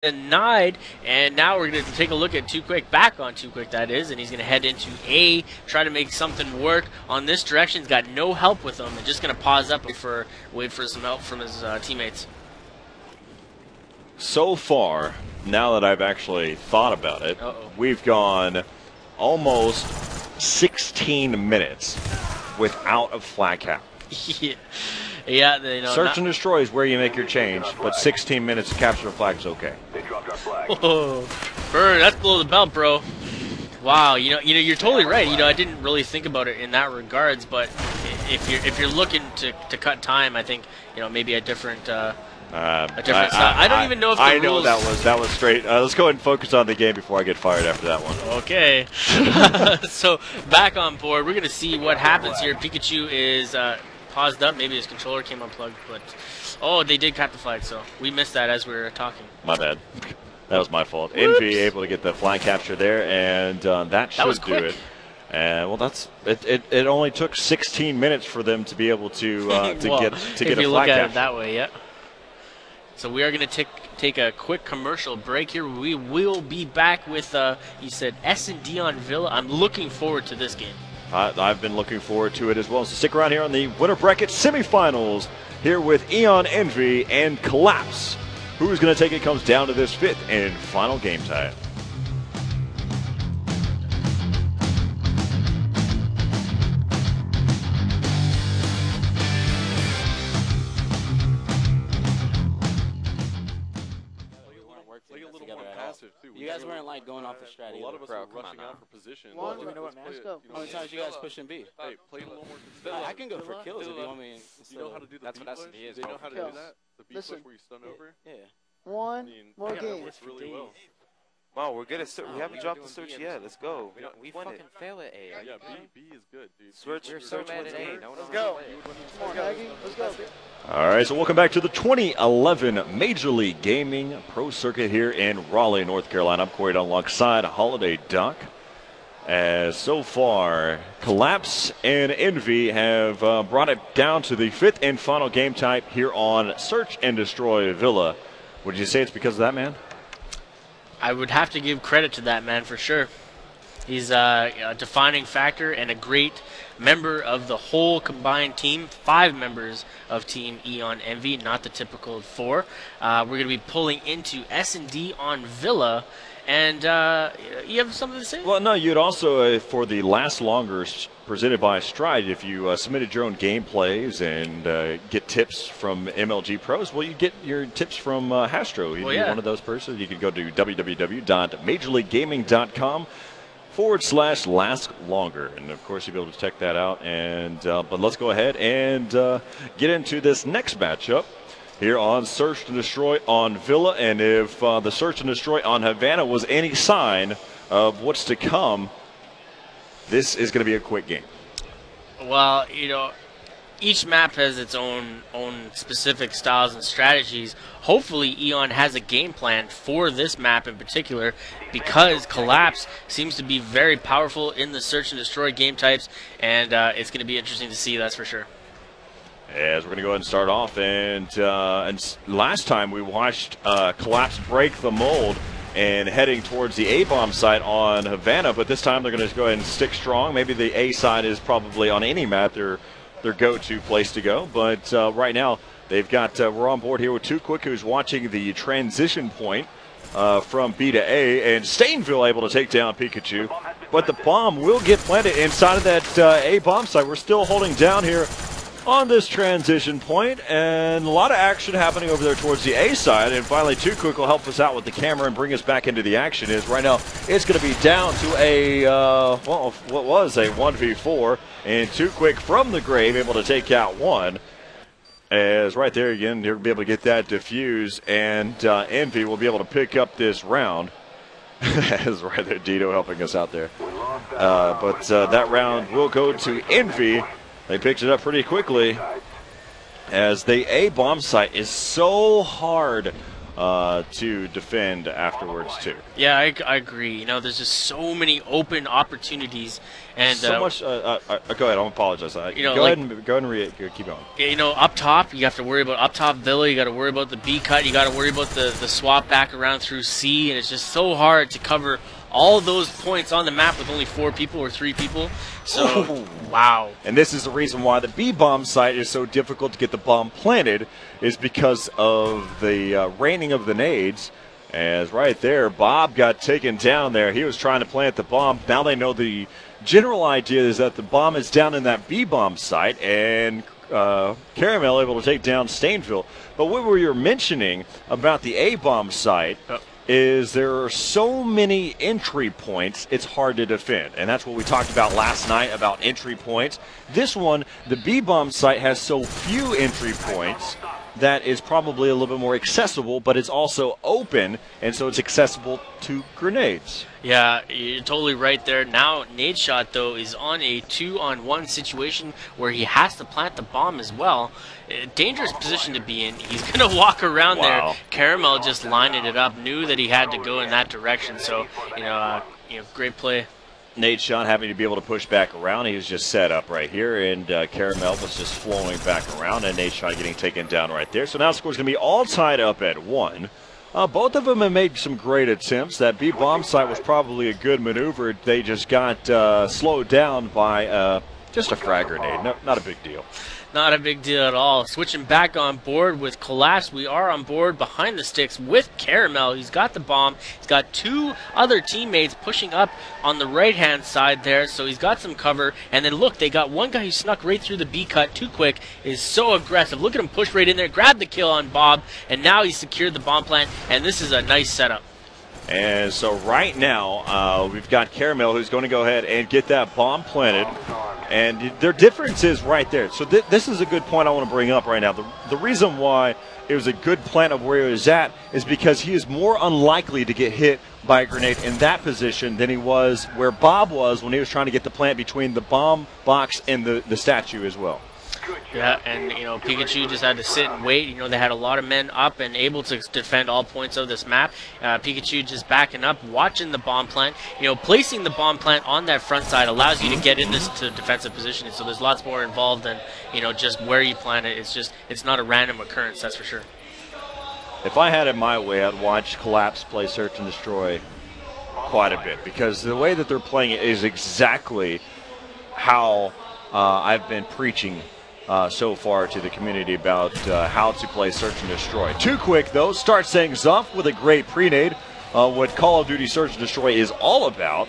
denied, and now we're going to take a look at Too Quick, back on Too Quick that is, and he's going to head into A, try to make something work on this direction. He's got no help with him, and just going to pause up for wait for some help from his teammates. So far, now that I've actually thought about it, we've gone almost 16 minutes without a flag cap. Yeah, you know, Search and destroy is where you make your change, but 16 minutes to capture a flag is okay. Oh, Bird, that's below the belt, bro. Wow, you know, you're totally right. You know, I didn't really think about it in that regards, but if you're looking to cut time, I think maybe a different style. I don't even know if the rules... that was straight. Let's go ahead and focus on the game before I get fired after that one. Okay. So back on board, we're gonna see what happens here. Pikachu is paused up. Maybe his controller came unplugged, but they did cut the flag, so we missed that as we were talking. My bad. That was my fault. Envy able to get the flag capture there, and that should do it. And well, that's it. It only took 16 minutes for them to be able to well, get a flag capture. If you look at it that way, yeah. So we are going to take a quick commercial break here. We will be back with, he said, S&D on Villa. I'm looking forward to this game. I've been looking forward to it as well. So stick around here on the winner bracket semifinals here with Eon Envy and Collapse. Who's going to take it comes down to this fifth and final game time. You guys weren't like going off the strat. A lot of us were rushing out for position. Well, do we know what, man? Let's go. How many times you guys pushing B? Hey, play a little more. I can go for kills if you want me. You know how to do the B push? That's what is. They know how to do that? The B push where you stun over? Yeah. One more game. Works really well. Wow, we're good at search. We haven't dropped the search yet. Let's go. We fucking fail at A. Yeah, B is good, dude. We're so bad at A. Let's go. Let's go. All right, so welcome back to the 2011 Major League Gaming Pro Circuit here in Raleigh, North Carolina. I'm Corey alongside Holiday Duck. As so far, Collapse and Envy have brought it down to the fifth and final game type here on Search and Destroy Villa. Would you say it's because of that, man? I would have to give credit to that man for sure. He's a defining factor and a great member of the whole combined team. 5 members of Team Eon Envy, not the typical 4. We're going to be pulling into S&D on Villa. And you have something to say? Well, no, you'd also, for the last longer presented by Stride, if you submitted your own gameplays and get tips from MLG Pros, well, you get your tips from Hastro. You'd be one of those persons. You could go to www.majorleaguegaming.com/last longer, and of course you'll be able to check that out. And but let's go ahead and get into this next matchup here on Search and Destroy on Villa. And if the Search and Destroy on Havana was any sign of what's to come, this is going to be a quick game. Well, each map has its own specific styles and strategies. Hopefully Eon has a game plan for this map in particular, because Collapse seems to be very powerful in the Search and Destroy game types, and it's going to be interesting to see, that's for sure. As we're going to go ahead and start off, and last time we watched Collapse break the mold and heading towards the A-bomb site on Havana, but this time they're going to go ahead and stick strong. Maybe the A side is probably on any map their go-to place to go, but right now they've got we're on board here with Too Quick, who's watching the transition point from B to A, and Stainville able to take down Pikachu, but the bomb will get planted inside of that A-bomb site. We're still holding down here on this transition point, and a lot of action happening over there towards the A side. And finally, Too Quick will help us out with the camera and bring us back into the action. Is right now it's going to be down to a what was a 1v4, and Too Quick from the grave able to take out one. As right there again, you'll be able to get that diffuse, and Envy will be able to pick up this round. As right there, Dito helping us out there. But that round will go to Envy. They picked it up pretty quickly, as the A-bomb site is so hard to defend afterwards too. Yeah, I agree. You know, there's just so many open opportunities, and so much. Go ahead. I apologize. You know, go ahead and keep going. You know, up top, you have to worry about up top Villa. You got to worry about the B cut. You got to worry about the swap back around through C, and it's just so hard to cover all those points on the map with only 4 people or 3 people. So, wow. And this is the reason why the B-bomb site is so difficult to get the bomb planted, is because of the raining of the nades. As right there, Bob got taken down there. He was trying to plant the bomb. Now they know the general idea is that the bomb is down in that B-bomb site, and Caramel able to take down Stainville. But what we were mentioning about the A-bomb site is there are so many entry points, it's hard to defend. And that's what we talked about last night about entry points. This one, the B-bomb site, has so few entry points that is probably a little bit more accessible, but it's also open, and so it's accessible to grenades. Yeah, you're totally right there. Now, Nade Shot, though, is on a 2-on-1 situation where he has to plant the bomb as well. Dangerous position to be in. He's going to walk around there. Caramel just lining it up, knew that he had to go in that direction. So, you know, great play. Nade Shot having to be able to push back around. He was just set up right here, and Caramel was just flowing back around, and Nade Shot getting taken down right there. So now the score's going to be all tied up at 1. Both of them have made some great attempts. That B-bomb site was probably a good maneuver. They just got slowed down by just a frag grenade. No, not a big deal. Not a big deal at all. Switching back on board with Collapse, we are on board behind the sticks with Caramel. He's got the bomb. He's got 2 other teammates pushing up on the right-hand side there, so he's got some cover. And then look, they got one guy who snuck right through the B cut too quick, is so aggressive. Look at him push right in there, grab the kill on Bob, and now he's secured the bomb plant, and this is a nice setup. And so right now, we've got Caramel who's going to go ahead and get that bomb planted. And their difference is right there. So this is a good point I want to bring up right now. The reason why it was a good plant of where he was at is because he is more unlikely to get hit by a grenade in that position than he was where Bob was when he was trying to get the plant between the bomb box and the statue as well. Yeah, and, you know, Pikachu just had to sit and wait. You know, they had a lot of men up and able to defend all points of this map. Pikachu just backing up, watching the bomb plant. You know, placing the bomb plant on that front side allows you to get in this to defensive positioning. So there's lots more involved than, you know, just where you plant it. It's not a random occurrence, that's for sure. If I had it my way, I'd watch Collapse play Search and Destroy quite a bit, because the way that they're playing it is exactly how I've been preaching so far to the community about how to play Search and Destroy. Too quick, though. Start saying Zumpf with a great pre-nade. What Call of Duty Search and Destroy is all about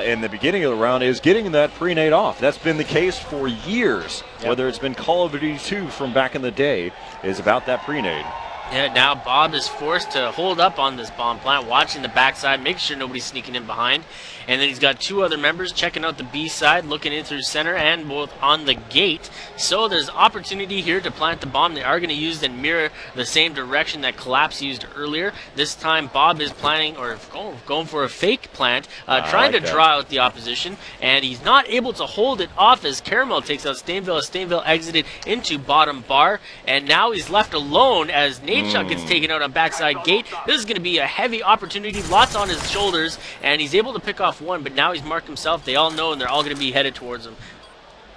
in the beginning of the round is getting that pre-nade off. That's been the case for years. Yep. Whether it's been Call of Duty 2 from back in the day, is about that pre-nade. Yeah, now Bob is forced to hold up on this bomb plant, watching the backside, making sure nobody's sneaking in behind. And then he's got 2 other members checking out the B side, looking in through center and both on the gate. So there's opportunity here to plant the bomb. They are going to use and mirror the same direction that Collapse used earlier. This time Bob is planning, or going for a fake plant, trying to draw out the opposition. And he's not able to hold it off as Caramel takes out Stainville. Stainville exited into bottom bar. And now he's left alone as Nade Shot gets taken out on backside gate. This is going to be a heavy opportunity, lots on his shoulders, and he's able to pick off one, but now he's marked himself. They all know, and they're all going to be headed towards him.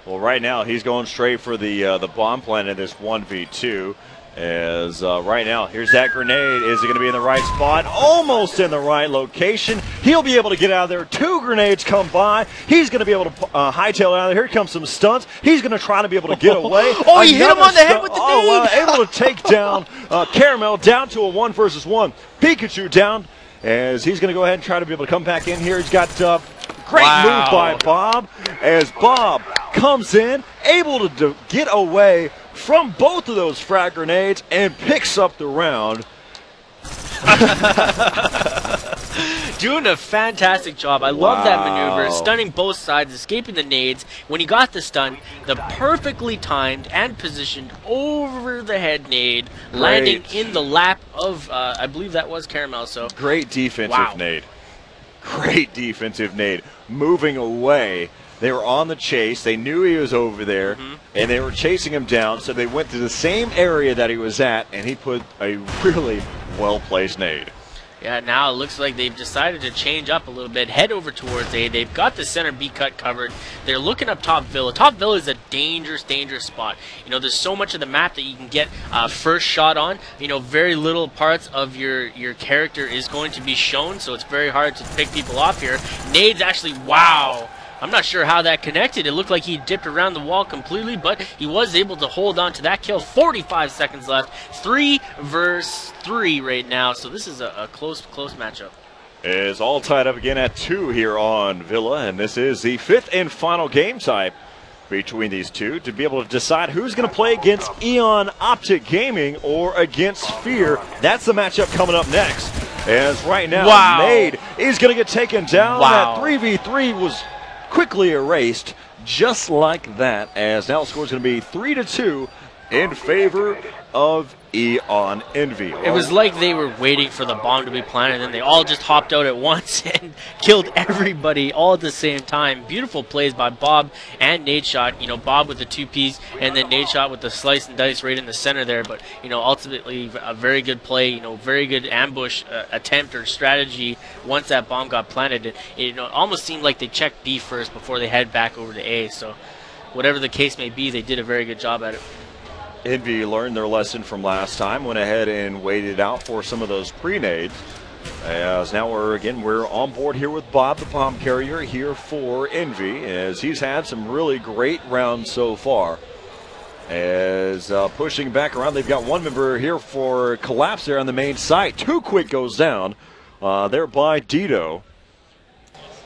Well, right now he's going straight for the bomb plant in this 1v2. As right now, here's that grenade. Is it going to be in the right spot? Almost in the right location. He'll be able to get out of there. 2 grenades come by. He's going to be able to hightail out of there. Here comes some stunts. He's going to try to be able to get away. Oh, he hit him on the head with the nade. Able to take down Caramel down to a 1 versus 1. Pikachu down as he's going to go ahead and try to be able to come back in here. He's got great move by Bob as Bob comes in, able to get away from both of those frag grenades and picks up the round. Doing a fantastic job. I love that maneuver. Stunning both sides, escaping the nades. When he got the stun, the perfectly timed and positioned over the head nade, landing in the lap of, I believe that was Caramel. So great defensive nade. Great defensive nade. Moving away They were on the chase. They knew he was over there, and they were chasing him down. So they went to the same area that he was at, and he put a really well-placed nade. Yeah, now it looks like they've decided to change up a little bit, head over towards A. They've got the center B cut covered. They're looking up top Villa. Top Villa is a dangerous, dangerous spot. You know, there's so much of the map that you can get first shot on. You know, very little parts of your character is going to be shown, so it's very hard to pick people off here. Nade's actually, wow. I'm not sure how that connected. It looked like he dipped around the wall completely, but he was able to hold on to that kill. 45 seconds left. 3 versus 3 right now, so this is a close matchup. It's all tied up again at 2 here on Villa, and this is the 5th and final game type between these two to be able to decide who's going to play against Eon Optic Gaming or against Fear. That's the matchup coming up next. As right now, Nade is going to get taken down. That 3v3 was quickly erased just like that, as now the score is going to be 3-2 in favor of Eon Envy. It was like they were waiting for the bomb to be planted, and then they all just hopped out at once and killed everybody all at the same time. Beautiful plays by Bob and Nadeshot. You know, Bob with the 2-piece, and then Nadeshot with the slice and dice right in the center there. But, you know, ultimately a very good play, you know, very good ambush attempt or strategy once that bomb got planted. It, you know, it almost seemed like they checked B first before they head back over to A. So whatever the case may be, they did a very good job at it. Envy learned their lesson from last time, went ahead and waited out for some of those pre-nades. As now we're on board here with Bob, the bomb carrier, here for Envy, as he's had some really great rounds so far. As pushing back around, they've got one member here for Collapse there on the main site. Too Quick goes down there by Dito.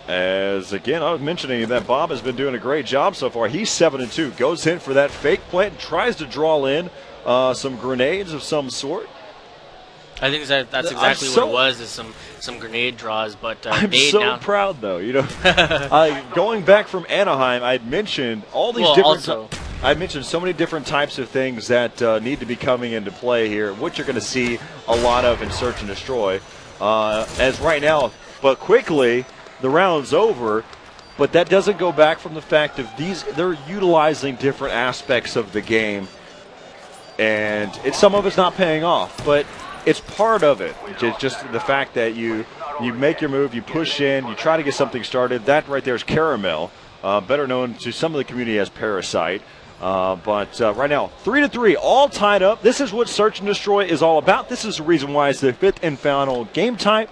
As again, I was mentioning that Bob has been doing a great job so far. He's 7-2, goes in for that fake plant, tries to draw in some grenades of some sort. I think that's exactly what it was, is some grenade draws. But I'm so proud, though. You know, going back from Anaheim, I'd mentioned all these I mentioned so many different types of things that need to be coming into play here, which you're going to see a lot of in Search and Destroy. As right now, but quickly, the round's over, but that doesn't go back from the fact of they're utilizing different aspects of the game, and some of it's not paying off, but it's part of it. Just the fact that you make your move, you push in, you try to get something started. That right there is Caramel, better known to some of the community as Parasite. But right now, 3-3, all tied up. This is what Search and Destroy is all about. This is the reason why it's the 5th and final game type,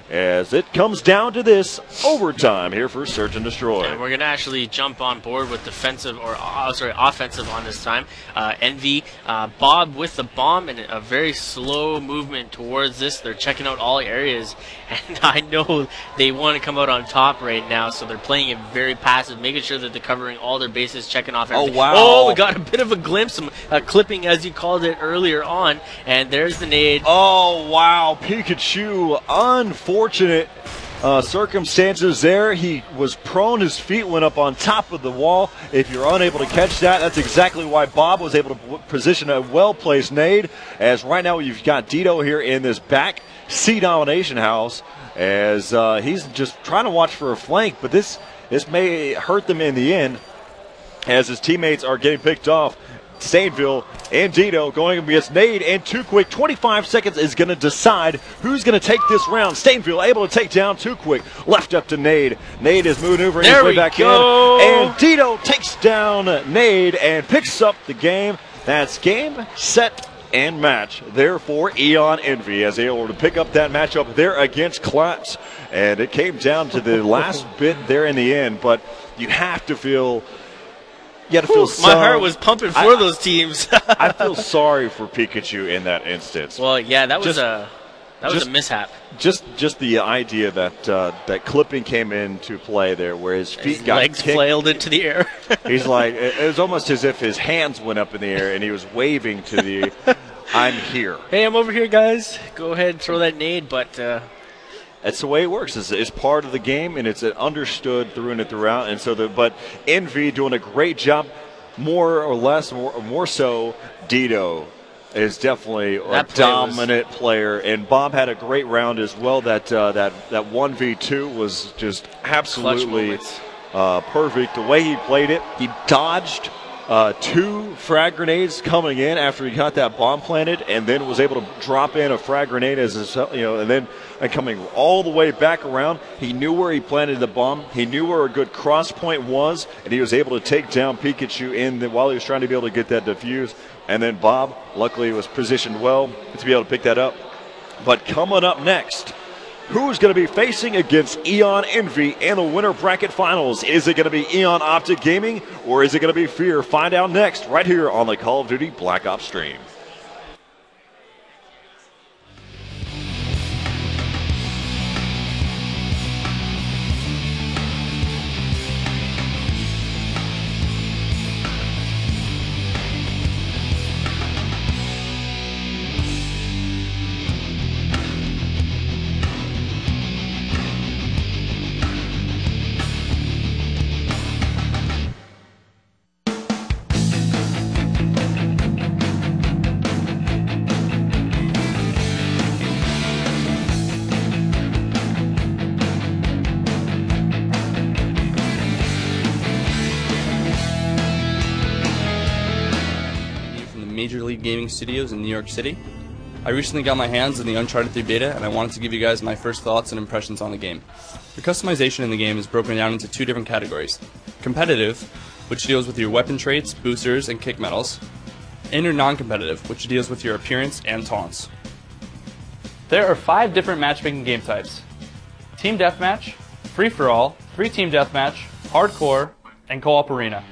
as it comes down to this overtime here for Search and Destroy. And we're going to actually jump on board with offensive on this time. Envy, Bob with the bomb and a very slow movement towards this. They're checking out all areas, and I know they want to come out on top right now, so they're playing it very passive, making sure that they're covering all their bases, checking off everything. Oh, wow. Oh, we got a bit of a glimpse, a clipping as you called it earlier on, and there's the nade. Oh, wow. Pikachu, unfortunate circumstances there. He was prone, his feet went up on top of the wall. If you're unable to catch that, that's exactly why Bob was able to position a well-placed nade, as right now you've got Dito here in this back C domination house, as he's just trying to watch for a flank, but this may hurt them in the end, as his teammates are getting picked off. Stainville and Dito going against Nade and Too Quick. 25 seconds is going to decide who's going to take this round. Stainville able to take down Too Quick. Left up to Nade. Nade is maneuvering his way back in. And Dito takes down Nade and picks up the game. That's game, set, and match. Therefore, Eon Envy is able to pick up that matchup there against Collapse. And it came down to the last bit there in the end, but you have to feel... my heart was pumping for those teams. I feel sorry for Pikachu in that instance. Well, yeah, that was a mishap. Just the idea that that clipping came into play there, where his feet got legs kicked. flailed into the air. He's like, it was almost as if his hands went up in the air and he was waving to the, I'm here. Hey, I'm over here, guys. Go ahead and throw that nade, but. That's the way it works. It's part of the game, and it's understood through and throughout. And so, but Envy doing a great job, more so. Dito is definitely a dominant player, and Bob had a great round as well. That 1v2 was just absolutely perfect. The way he played it, he dodged 2 frag grenades coming in after he got that bomb planted, and then was able to drop in a frag grenade as and then coming all the way back around. He knew where he planted the bomb. He knew where a good cross point was, and he was able to take down Pikachu while he was trying to be able to get that defuse. And then Bob, luckily, was positioned well to be able to pick that up. But coming up next, who's going to be facing against Eon Envy in the winter bracket finals? Is it going to be Eon Optic Gaming, or is it going to be Fear? Find out next, right here on the Call of Duty Black Ops stream. Major League Gaming Studios in New York City. I recently got my hands on the Uncharted 3 beta, and I wanted to give you guys my first thoughts and impressions on the game. The customization in the game is broken down into 2 different categories. Competitive, which deals with your weapon traits, boosters, and kick medals, and your non-competitive, which deals with your appearance and taunts. There are 5 different matchmaking game types: Team Deathmatch, Free-for-all, 3-team deathmatch, Hardcore, and Co-op Arena.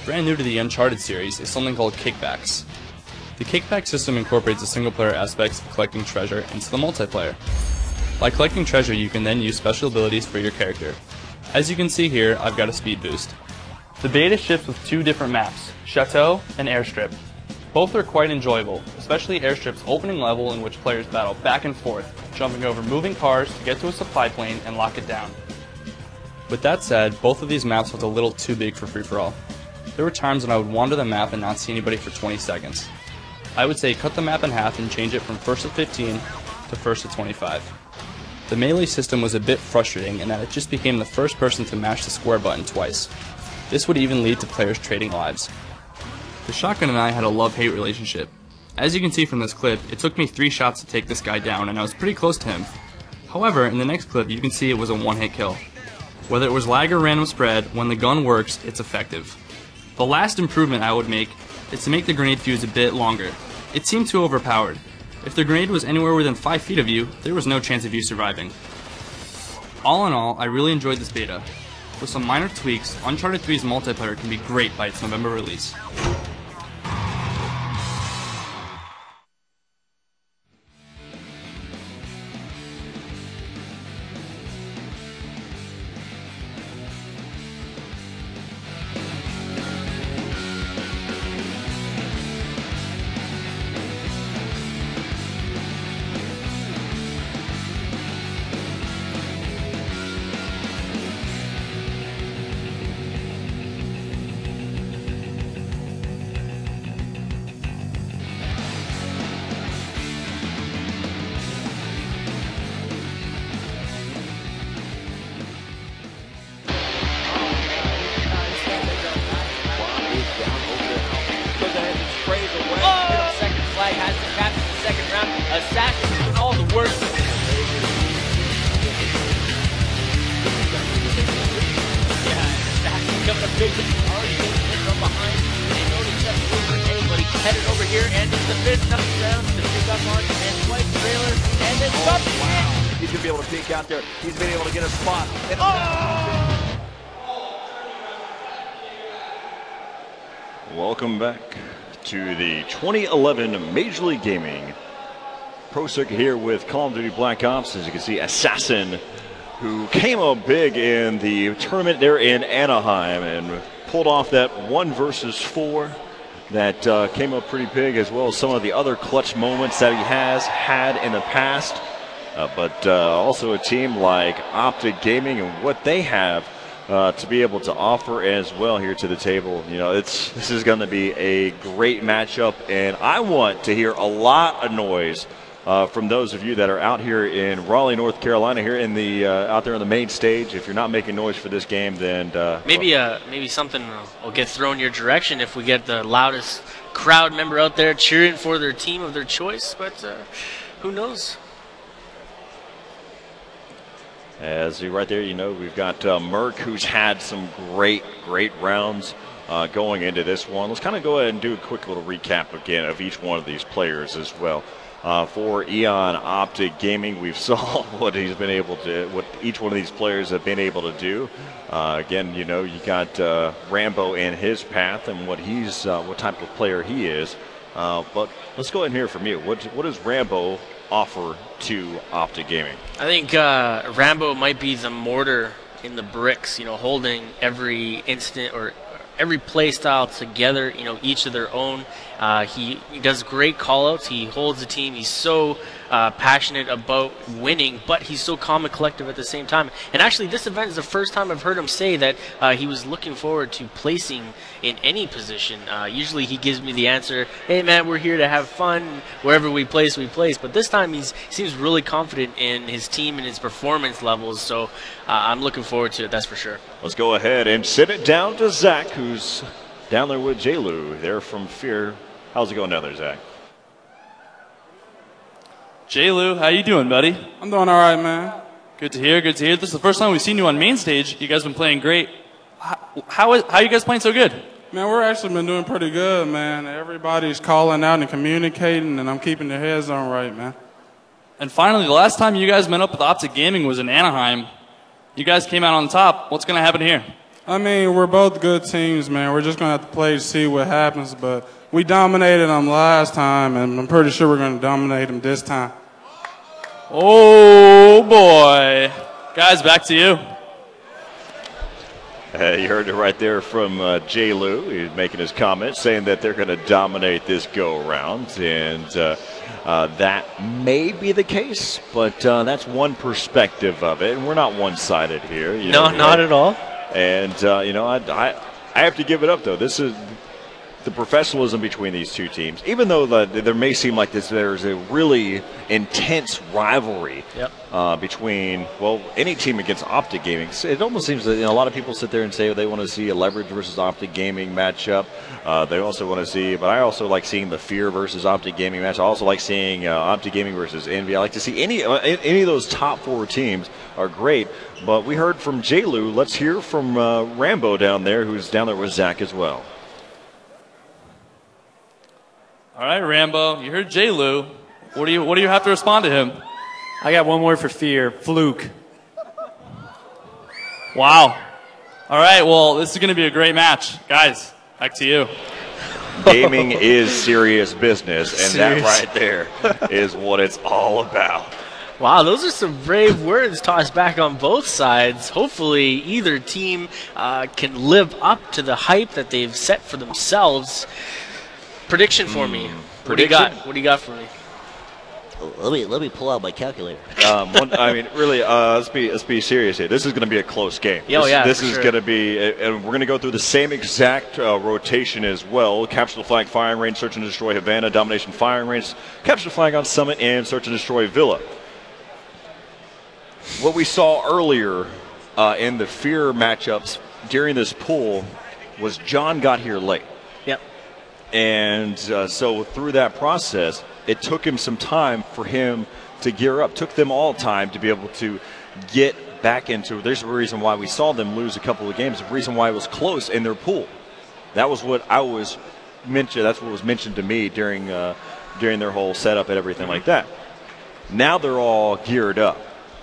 Brand new to the Uncharted series is something called kickbacks. The kickback system incorporates the single-player aspects of collecting treasure into the multiplayer. By collecting treasure, you can then use special abilities for your character. As you can see here, I've got a speed boost. The beta ships with 2 different maps, Chateau and Airstrip. Both are quite enjoyable, especially Airstrip's opening level, in which players battle back and forth, jumping over moving cars to get to a supply plane and lock it down. With that said, both of these maps felt a little too big for free-for-all. There were times when I would wander the map and not see anybody for 20 seconds. I would say cut the map in half and change it from first to 15 to first to 25. The melee system was a bit frustrating in that it just became the first person to mash the square button twice. This would even lead to players trading lives. The shotgun and I had a love-hate relationship. As you can see from this clip, it took me 3 shots to take this guy down, and I was pretty close to him. However, in the next clip you can see it was a one-hit kill. Whether it was lag or random spread, when the gun works, it's effective. The last improvement I would make is to make the grenade fuse a bit longer. It seemed too overpowered. If the grenade was anywhere within 5 feet of you, there was no chance of you surviving. All in all, I really enjoyed this beta. With some minor tweaks, Uncharted 3's multiplayer can be great by its November release. Assassin doing all the work. Yeah, Assassin coming up big. Already getting hit from behind. They know to step over anybody. Headed over here, and it's the fifth knocks down to pick up on and swipe trailer, and then something. Wow. He's going to be able to peek out there. He's been able to get a spot. Welcome back to the 2011 Major League Gaming Pro Circuit here with Call of Duty Black Ops. As you can see, Assassin, who came up big in the tournament there in Anaheim and pulled off that 1 versus 4 that came up pretty big, as well as some of the other clutch moments that he has had in the past. But also a team like Optic Gaming and what they have to be able to offer as well here to the table. You know, this is going to be a great matchup, and I want to hear a lot of noise from those of you that are out here in Raleigh, North Carolina, here in the out there on the main stage. If you're not making noise for this game, then maybe something will get thrown your direction if we get the loudest crowd member out there cheering for their team of their choice. But who knows? As right there, we've got Merck, who's had some great rounds going into this one. Let's kind of go ahead and do a quick little recap again of each one of these players as well. For Eon Optic Gaming, we've saw what each one of these players have been able to do. Again, you got Rambo and his path and what type of player he is. But let's go ahead and hear from you. What does Rambo offer to Optic Gaming? I think Rambo might be the mortar in the bricks, holding every instant or every play style together, each of their own. He does great call-outs. He holds the team. He's so passionate about winning, but he's so calm and collective at the same time. And actually, this event is the first time I've heard him say that he was looking forward to placing in any position. Usually he gives me the answer, hey man, we're here to have fun. Wherever we place, we place. But this time he seems really confident in his team and his performance levels. So I'm looking forward to it, that's for sure. Let's go ahead and send it down to Zach, who's down there with J-Lou. They're from Fear. How's it going down there, Zach? J-Lou, how you doing, buddy? I'm doing all right, man. Good to hear, good to hear. This is the first time we've seen you on main stage. You guys have been playing great. How you guys playing so good? Man, we're actually been doing pretty good, man. Everybody's calling out and communicating, and I'm keeping their heads on right, man. And finally, the last time you guys met up with Optic Gaming was in Anaheim. You guys came out on top. What's going to happen here? I mean, we're both good teams, man. We're just going to have to play to see what happens, but we dominated them last time, and I'm pretty sure we're going to dominate them this time. Oh, boy. Guys, back to you. You heard it right there from J-Lou. He's making his comment, saying that they're going to dominate this go-around, and that may be the case, but that's one perspective of it, and we're not one-sided here. No, not at all. And, I have to give it up, though. This is the professionalism between these two teams. Even though there may seem like there's a really intense rivalry between, any team against Optic Gaming. It almost seems that a lot of people sit there and say they want to see a Leverage versus Optic Gaming matchup. They also want to see, but I also like seeing the Fear versus Optic Gaming match. I also like seeing Optic Gaming versus Envy. I like to see any of those top four teams are great. But we heard from J-Lou. Let's hear from Rambo down there, who's down there with Zach as well. All right, Rambo, you heard J-Lou. What do you have to respond to him? I got one word for Fear, fluke. Wow. All right, well, this is going to be a great match. Guys, back to you. Gaming is serious business, and that right there is what it's all about. Wow, those are some brave words tossed back on both sides. Hopefully, either team can live up to the hype that they've set for themselves. Prediction for me. What do you got? What do you got for me? Let me pull out my calculator. Really, let's be serious here. This is going to be a close game. This is going to be, and we're going to go through the same exact rotation as well. Capture the flag, firing range, search and destroy Havana, domination, firing range, capture the flag on Summit, and search and destroy Villa. What we saw earlier in the Fear matchups during this pool was John got here late. Yep. And so through that process, it took him some time for him to gear up. Took them all time to be able to get back into. There's a reason why we saw them lose a couple of games. The reason why it was close in their pool. That was what I was mentioned. That's what was mentioned to me during their whole setup and everything like that. Now they're all geared up.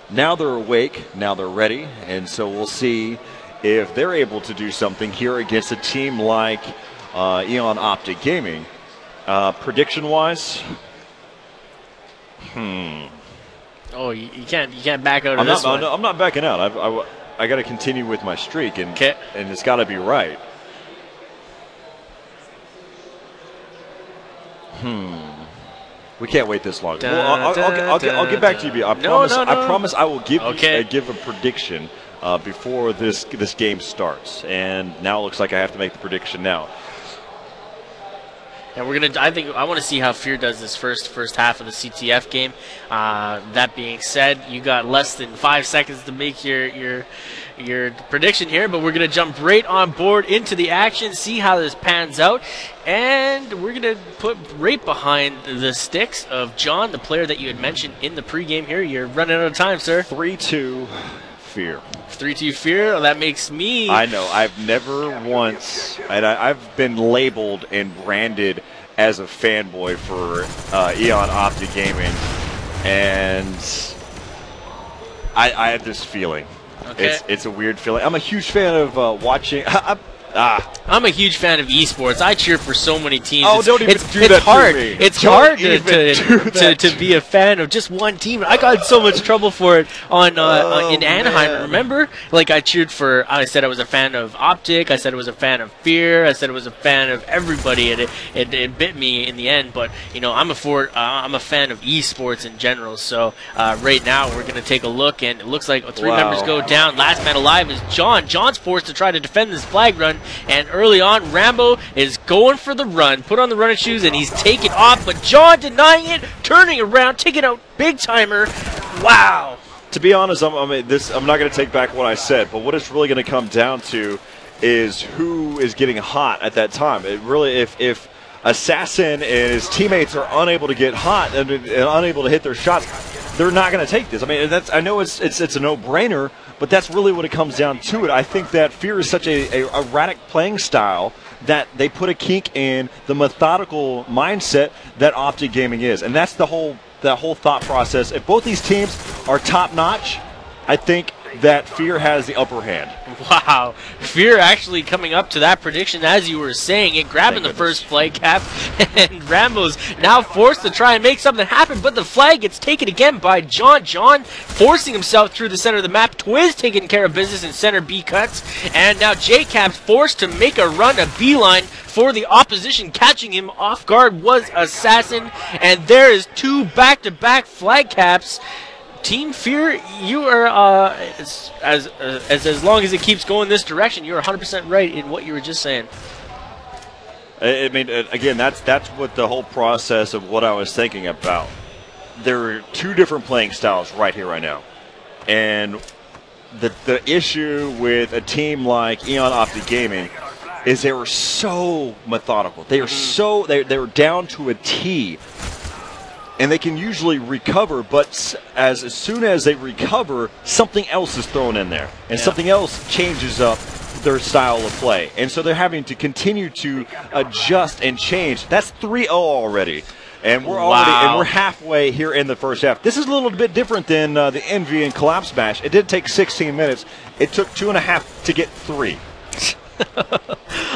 Now they're awake. Now they're ready. And so we'll see if they're able to do something here against a team like Eon Optic Gaming. Prediction-wise, Oh, you can't back out of this one. I'm not backing out. I got to continue with my streak, and it's got to be right. We can't wait this long. I'll get back to you. I promise I will give a prediction before this game starts. And now it looks like I have to make the prediction now. And we're gonna. I want to see how Fear does this first half of the CTF game. That being said, you got less than 5 seconds to make your prediction here, but we're gonna jump right on board into the action, see how this pans out, and we're gonna put right behind the sticks of John, the player that you had mentioned in the pregame. Here, you're running out of time, sir. 3-2 Fear. 3-2 Fear. That makes me. I know. I've never once, and I've been labeled and branded as a fanboy for Eon Optic Gaming, and I have this feeling. Okay. It's a weird feeling. I'm a huge fan of watching. I'm a huge fan of esports. I cheer for so many teams. Oh, don't even do that hard. to me. It's Don't hard even to be a fan of just one team. I got in so much trouble for it in Anaheim. Man. Remember? Like I said I was a fan of Optic. I said I was a fan of Fear. I said I was a fan of everybody, and it bit me in the end. But I'm a fan of esports in general. So right now we're gonna take a look, and it looks like 3 members go down. Last man alive is John. John's forced to try to defend this flag run. And early on, Rambo is going for the run. Put on the running shoes, and he's taking off. But John denying it, turning around, taking out Big Timer. Wow. To be honest, I'm not going to take back what I said, but what it's really going to come down to is who is getting hot at that time. It really, if Assassin and his teammates are unable to get hot and unable to hit their shots, they're not going to take this. I mean, I know it's a no-brainer, but that's really what it comes down to. I think that Fear is such a erratic playing style that they put a kink in the methodical mindset that Optic Gaming is, and that's the whole thought process. If both these teams are top-notch, I think that Fear has the upper hand. Wow. Fear actually coming up to that prediction as you were saying it, grabbing the first flag cap, and Rambo's now forced to try and make something happen, but the flag gets taken again by John. John forcing himself through the center of the map. Twiz taking care of business in center B cuts, and now J-Cap's forced to make a run, a beeline for the opposition. Catching him off guard was Assassin, and there is 2 back-to-back flag caps. Team Fear, you are, as long as it keeps going this direction, you're 100% right in what you were just saying. I mean, again, that's what the whole process of what I was thinking about. There are 2 different playing styles right here, right now. And the issue with a team like Eon Optic Gaming is they were so methodical. They are they're down to a T. And they can usually recover, but as soon as they recover, something else is thrown in there. And something else changes up their style of play. And so they're having to continue to adjust and change. That's 3-0 already. And we're we're halfway here in the first half. This is a little bit different than the Envy and Collapse Smash. It did take 16 minutes. It took 2.5 to get 3.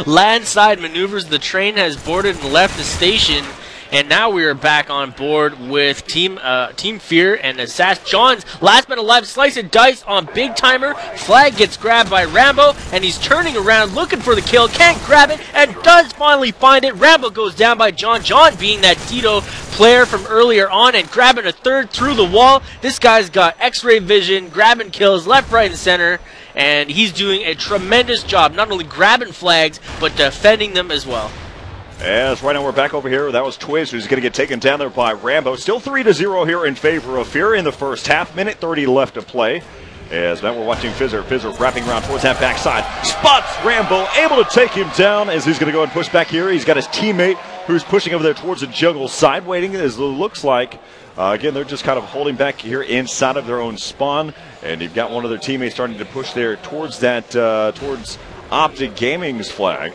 Landside maneuvers. The train has boarded and left the station. And now we are back on board with Team Fear and Assassin. John's last man alive, slice and dice on Big Timer. Flag gets grabbed by Rambo, and he's turning around looking for the kill. Can't grab it, and does finally find it. Rambo goes down by John. John being that Tito player from earlier on and grabbing a third through the wall. This guy's got X-ray vision, grabbing kills left, right, and center. And he's doing a tremendous job, not only grabbing flags, but defending them as well. As right now we're back over here. That was Twiz, who's going to get taken down there by Rambo. Still 3-0 here in favor of Fear in the first half. Minute 30 left to play. As now we're watching Fizzer. Fizzer wrapping around towards that backside. Spots Rambo, able to take him down as he's going to go and push back here. He's got his teammate who's pushing over there towards the jungle side, waiting as it looks like. Again, they're just kind of holding back here inside of their own spawn. And you've got one of their teammates starting to push there towards that, towards Optic Gaming's flag.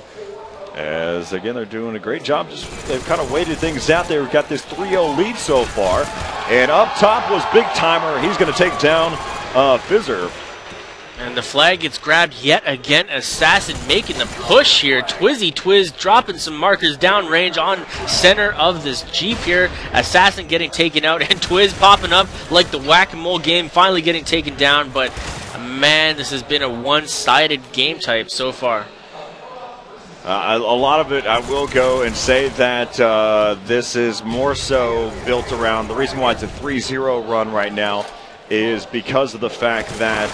As, again, they're doing a great job. They've kind of weighted things out there. We've got this 3-0 lead so far. And up top was Big Timer. He's going to take down Fizzer. And the flag gets grabbed yet again. Assassin making the push here. Twizzy Twiz dropping some markers downrange on center of this Jeep here. Assassin getting taken out, and Twiz popping up like the whack-a-mole game, finally getting taken down. But, man, this has been a one-sided game type so far. A lot of it, I will go and say that this is more so built around, the reason why it's a 3-0 run right now is because of the fact that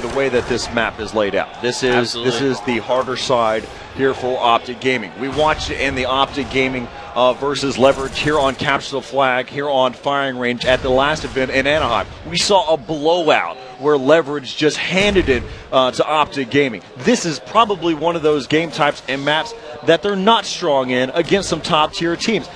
the way that this map is laid out. This is the harder side here for Optic Gaming. We watched it in the Optic Gaming versus Leverage here on Capture the Flag, here on Firing Range at the last event in Anaheim. We saw a blowout where Leverage just handed it to Optic Gaming. This is probably one of those game types and maps that they're not strong in against some top tier teams.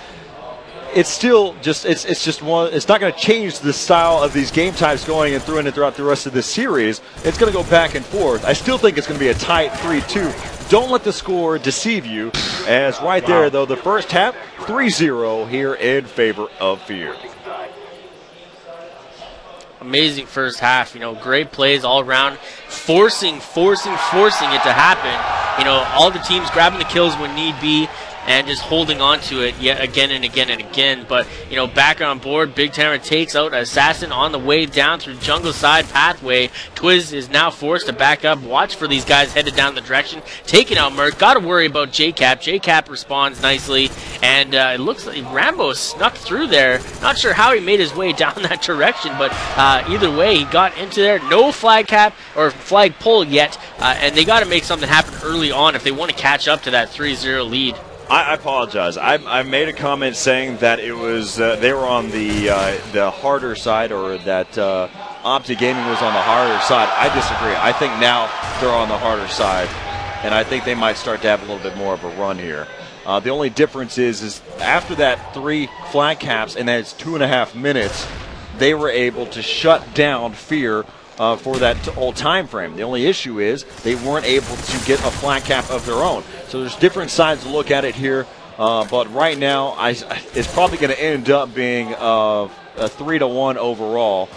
It's still just it's not going to change the style of these game types going and throughout the rest of this series. It's going to go back and forth. I still think it's going to be a tight 3-2. Don't let the score deceive you. As right there, though, the first half 3-0 here in favor of Fear. Amazing first half, great plays all around, forcing it to happen. All the teams grabbing the kills when need be, and just holding on to it yet again and again and again. But, back on board, Big Tamara takes out Assassin on the way down through jungle side pathway. Twiz is now forced to back up. Watch for these guys headed down the direction. Taking out Merc. Got to worry about JCap. JCap responds nicely. And it looks like Rambo snuck through there. Not sure how he made his way down that direction, but either way, he got into there. No flag cap or flag pull yet. And they got to make something happen early on if they want to catch up to that 3-0 lead. I apologize. I made a comment saying that it was they were on the harder side, or that Optic Gaming was on the harder side. I disagree. I think now they're on the harder side, and I think they might start to have a little bit more of a run here. The only difference is after that 3 flag caps, and that's 2.5 minutes, they were able to shut down Fear for that old time frame. The only issue is they weren't able to get a flag cap of their own. So there's different sides to look at it here, but right now it's probably going to end up being a 3-1 overall,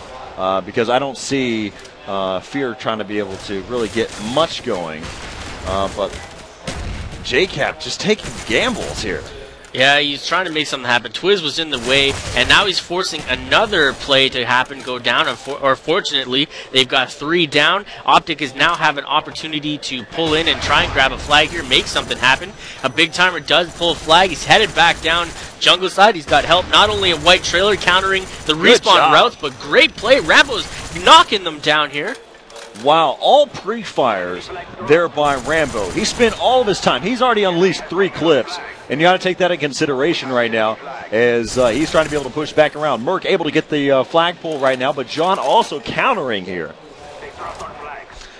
because I don't see Fear trying to be able to really get much going, but JCap just taking gambles here. Yeah, he's trying to make something happen. Twiz was in the way, and now he's forcing another play to happen, go down. Or fortunately, they've got 3 down. Optic is now have an opportunity to pull in and try and grab a flag here, make something happen. A Big Timer does pull a flag. He's headed back down jungle side. He's got help, not only a white trailer countering the respawn routes, but great play. Rambo's knocking them down here. Wow, all pre-fires there by Rambo. He spent all of his time. He's already unleashed 3 clips, and you got to take that into consideration right now as he's trying to be able to push back around. Merc able to get the flag pull right now, but John also countering here.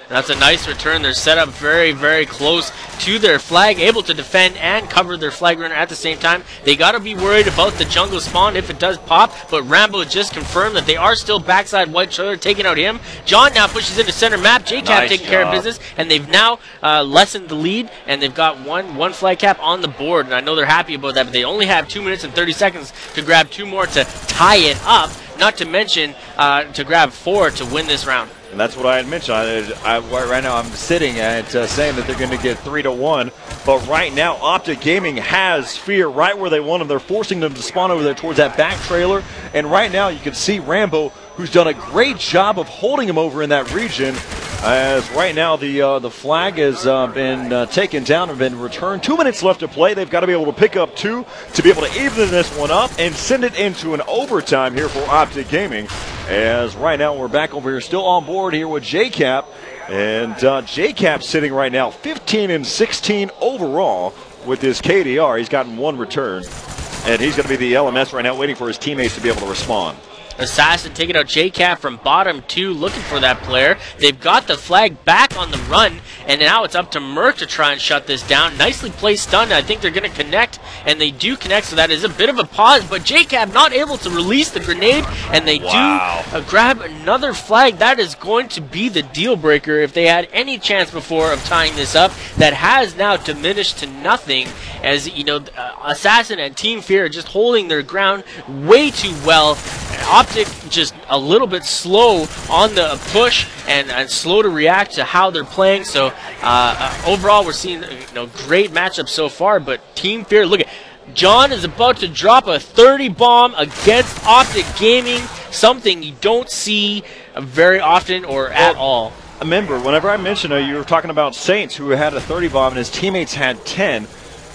That's a nice return. They're set up very, very close to their flag, able to defend and cover their flag runner at the same time. They got to be worried about the jungle spawn if it does pop, but Rambo just confirmed that they are still backside white trailer, taking out him. John now pushes into center map. JCap taking care of business, and they've now lessened the lead, and they've got one flag cap on the board, and I know they're happy about that, but they only have 2 minutes and 30 seconds to grab 2 more to tie it up, not to mention to grab 4 to win this round. And that's what I had mentioned. Right now I'm sitting at saying that they're going to get 3-1. But right now, Optic Gaming has Fear right where they want them. They're forcing them to spawn over there towards that back trailer. And right now you can see Rambo, who's done a great job of holding him over in that region. As right now the flag has been taken down and been returned. 2 minutes left to play. They've got to be able to pick up 2 to be able to even this one up and send it into an overtime here for Optic Gaming. As right now we're back over here still on board here with JCap. And JCap sitting right now 15-16 overall with his KDR. He's gotten 1 return. And he's going to be the LMS right now waiting for his teammates to be able to respond. Assassin taking out JCap from bottom 2, looking for that player. They've got the flag back on the run, and now it's up to Merc to try and shut this down. Nicely placed stun. I think they're going to connect, and they do connect, so that is a bit of a pause, but JCap not able to release the grenade, and they do grab another flag. That is going to be the deal breaker if they had any chance before of tying this up. That has now diminished to nothing, as Assassin and Team Fear are just holding their ground way too well. Optic just a little bit slow on the push and slow to react to how they're playing. So overall, we're seeing great matchup so far. But Team Fear, look at John is about to drop a 30 bomb against Optic Gaming, something you don't see very often or at all. Remember, whenever I mentioned you were talking about Saints, who had a 30 bomb and his teammates had 10.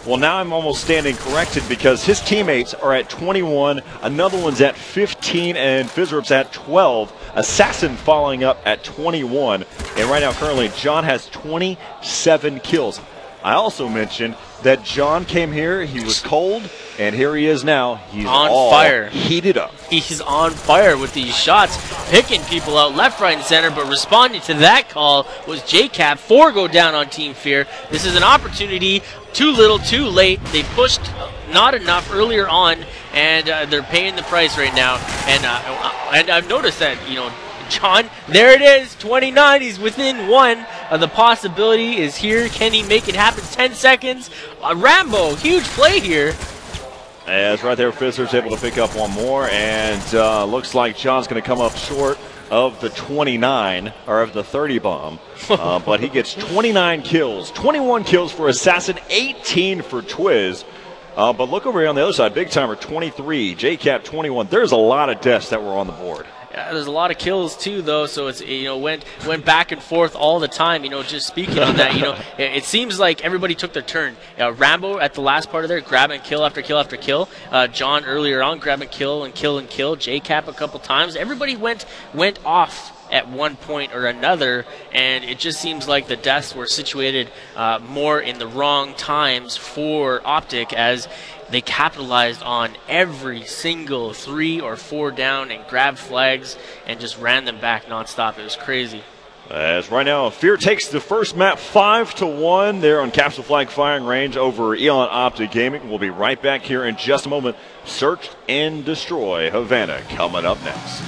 Well, now I'm almost standing corrected because his teammates are at 21, another one's at 15, and Fizzerup's at 12. Assassin following up at 21. And right now, currently, John has 27 kills. I also mentioned that John came here, he was cold, and here he is now. He's on fire. Heated up. He's on fire with these shots, picking people out left, right, and center, but responding to that call was JCap. 4 go down on Team Fear. This is an opportunity. Too little, too late. They pushed not enough earlier on, and they're paying the price right now. And I've noticed that, you know, John, there it is, 29. He's within 1. The possibility is here. Can he make it happen? 10 seconds. Rambo, huge play here. As right there, Fizzer's able to pick up one more, and looks like John's going to come up short of the 29, or of the 30 bomb. But he gets 29 kills, 21 kills for Assassin, 18 for Twiz. But look over here on the other side, Big Timer 23, JCap 21. There's a lot of deaths that were on the board. Yeah, there's a lot of kills too, though. So it's, you know, went back and forth all the time. You know, just speaking on that, you know, it seems like everybody took their turn. Rambo at the last part of there, grabbing kill after kill after kill. John earlier on grabbing kill and kill and kill. JCap a couple times. Everybody went off at one point or another, and it just seems like the deaths were situated more in the wrong times for Optic, as they capitalized on every single 3 or 4 down and grabbed flags and just ran them back nonstop. It was crazy. As right now, Fear takes the first map 5-1 there on Capsule Flag firing range over Eon Optic Gaming. We'll be right back here in just a moment. Search and Destroy Havana coming up next.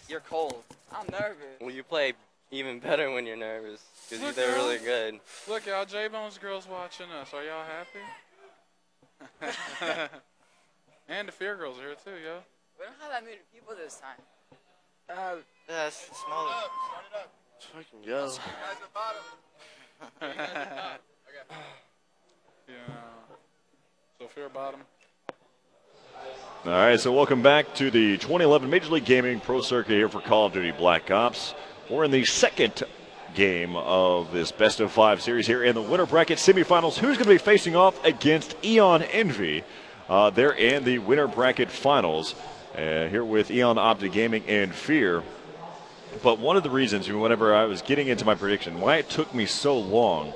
You're cold. I'm nervous. Well, you play even better when you're nervous, because they're really good. Look, y'all, J-Bone's girls watching us. Are y'all happy? And the Fear girls are here, too, yo. We don't have that many people this time. Yeah, it's smaller. Fucking go. Yeah. So Fear bottom. All right, so welcome back to the 2011 Major League Gaming Pro Circuit here for Call of Duty Black Ops. We're in the second game of this best-of-5 series here in the winter bracket semifinals. Who's going to be facing off against Eon Envy? They're in the winter bracket finals here with Eon Optic Gaming and Fear. But one of the reasons, whenever I was getting into my prediction, why it took me so long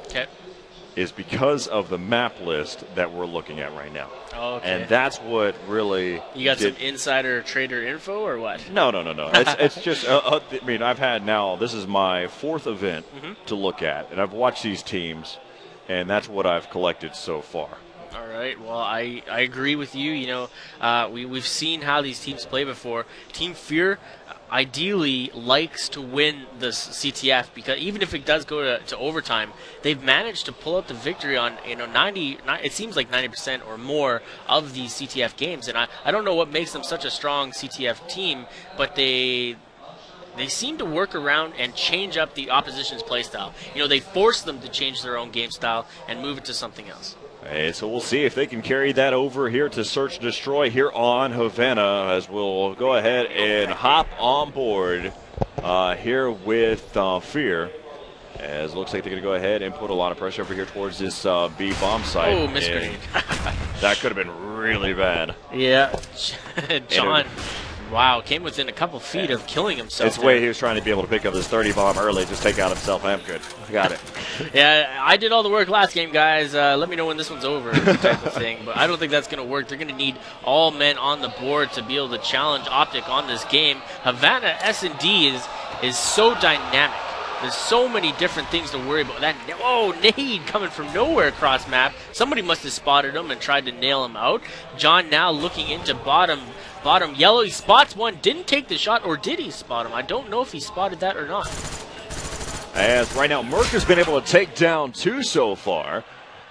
is because of the map list that we're looking at right now. Okay. And that's what really... You got some insider trader info or what? No. It's just, I mean, I've had now, this is my 4th event to look at, and I've watched these teams, and that's what I've collected so far. All right. Well, I agree with you. You know, we've seen how these teams play before. Team Fear ideally likes to win the CTF, because even if it does go to overtime, they've managed to pull out the victory on, you know, 90. It seems like 90% or more of these CTF games, and I don't know what makes them such a strong CTF team, but they seem to work around and change up the opposition's play style. You know, they force them to change their own game style and move it to something else. And so we'll see if they can carry that over here to Search and Destroy here on Havana, as we'll go ahead and hop on board here with Fear. As it looks like they're going to go ahead and put a lot of pressure over here towards this B bomb site. Oh, missed grenade. That could have been really bad. Yeah, John. Wow, came within a couple feet of killing himself. It's the way he was trying to be able to pick up this 30 bomb early, just take out himself. I'm good. Got it. Yeah, I did all the work last game, guys. Let me know when this one's over, type of thing. But I don't think that's going to work. They're going to need all men on the board to be able to challenge Optic on this game. Havana S&D is so dynamic. There's so many different things to worry about. That nade coming from nowhere across map. Somebody must have spotted him and tried to nail him out. John now looking into bottom yellow. He spots one, didn't take the shot, or did he spot him? I don't know if he spotted that or not. As right now, Merc has been able to take down 2 so far.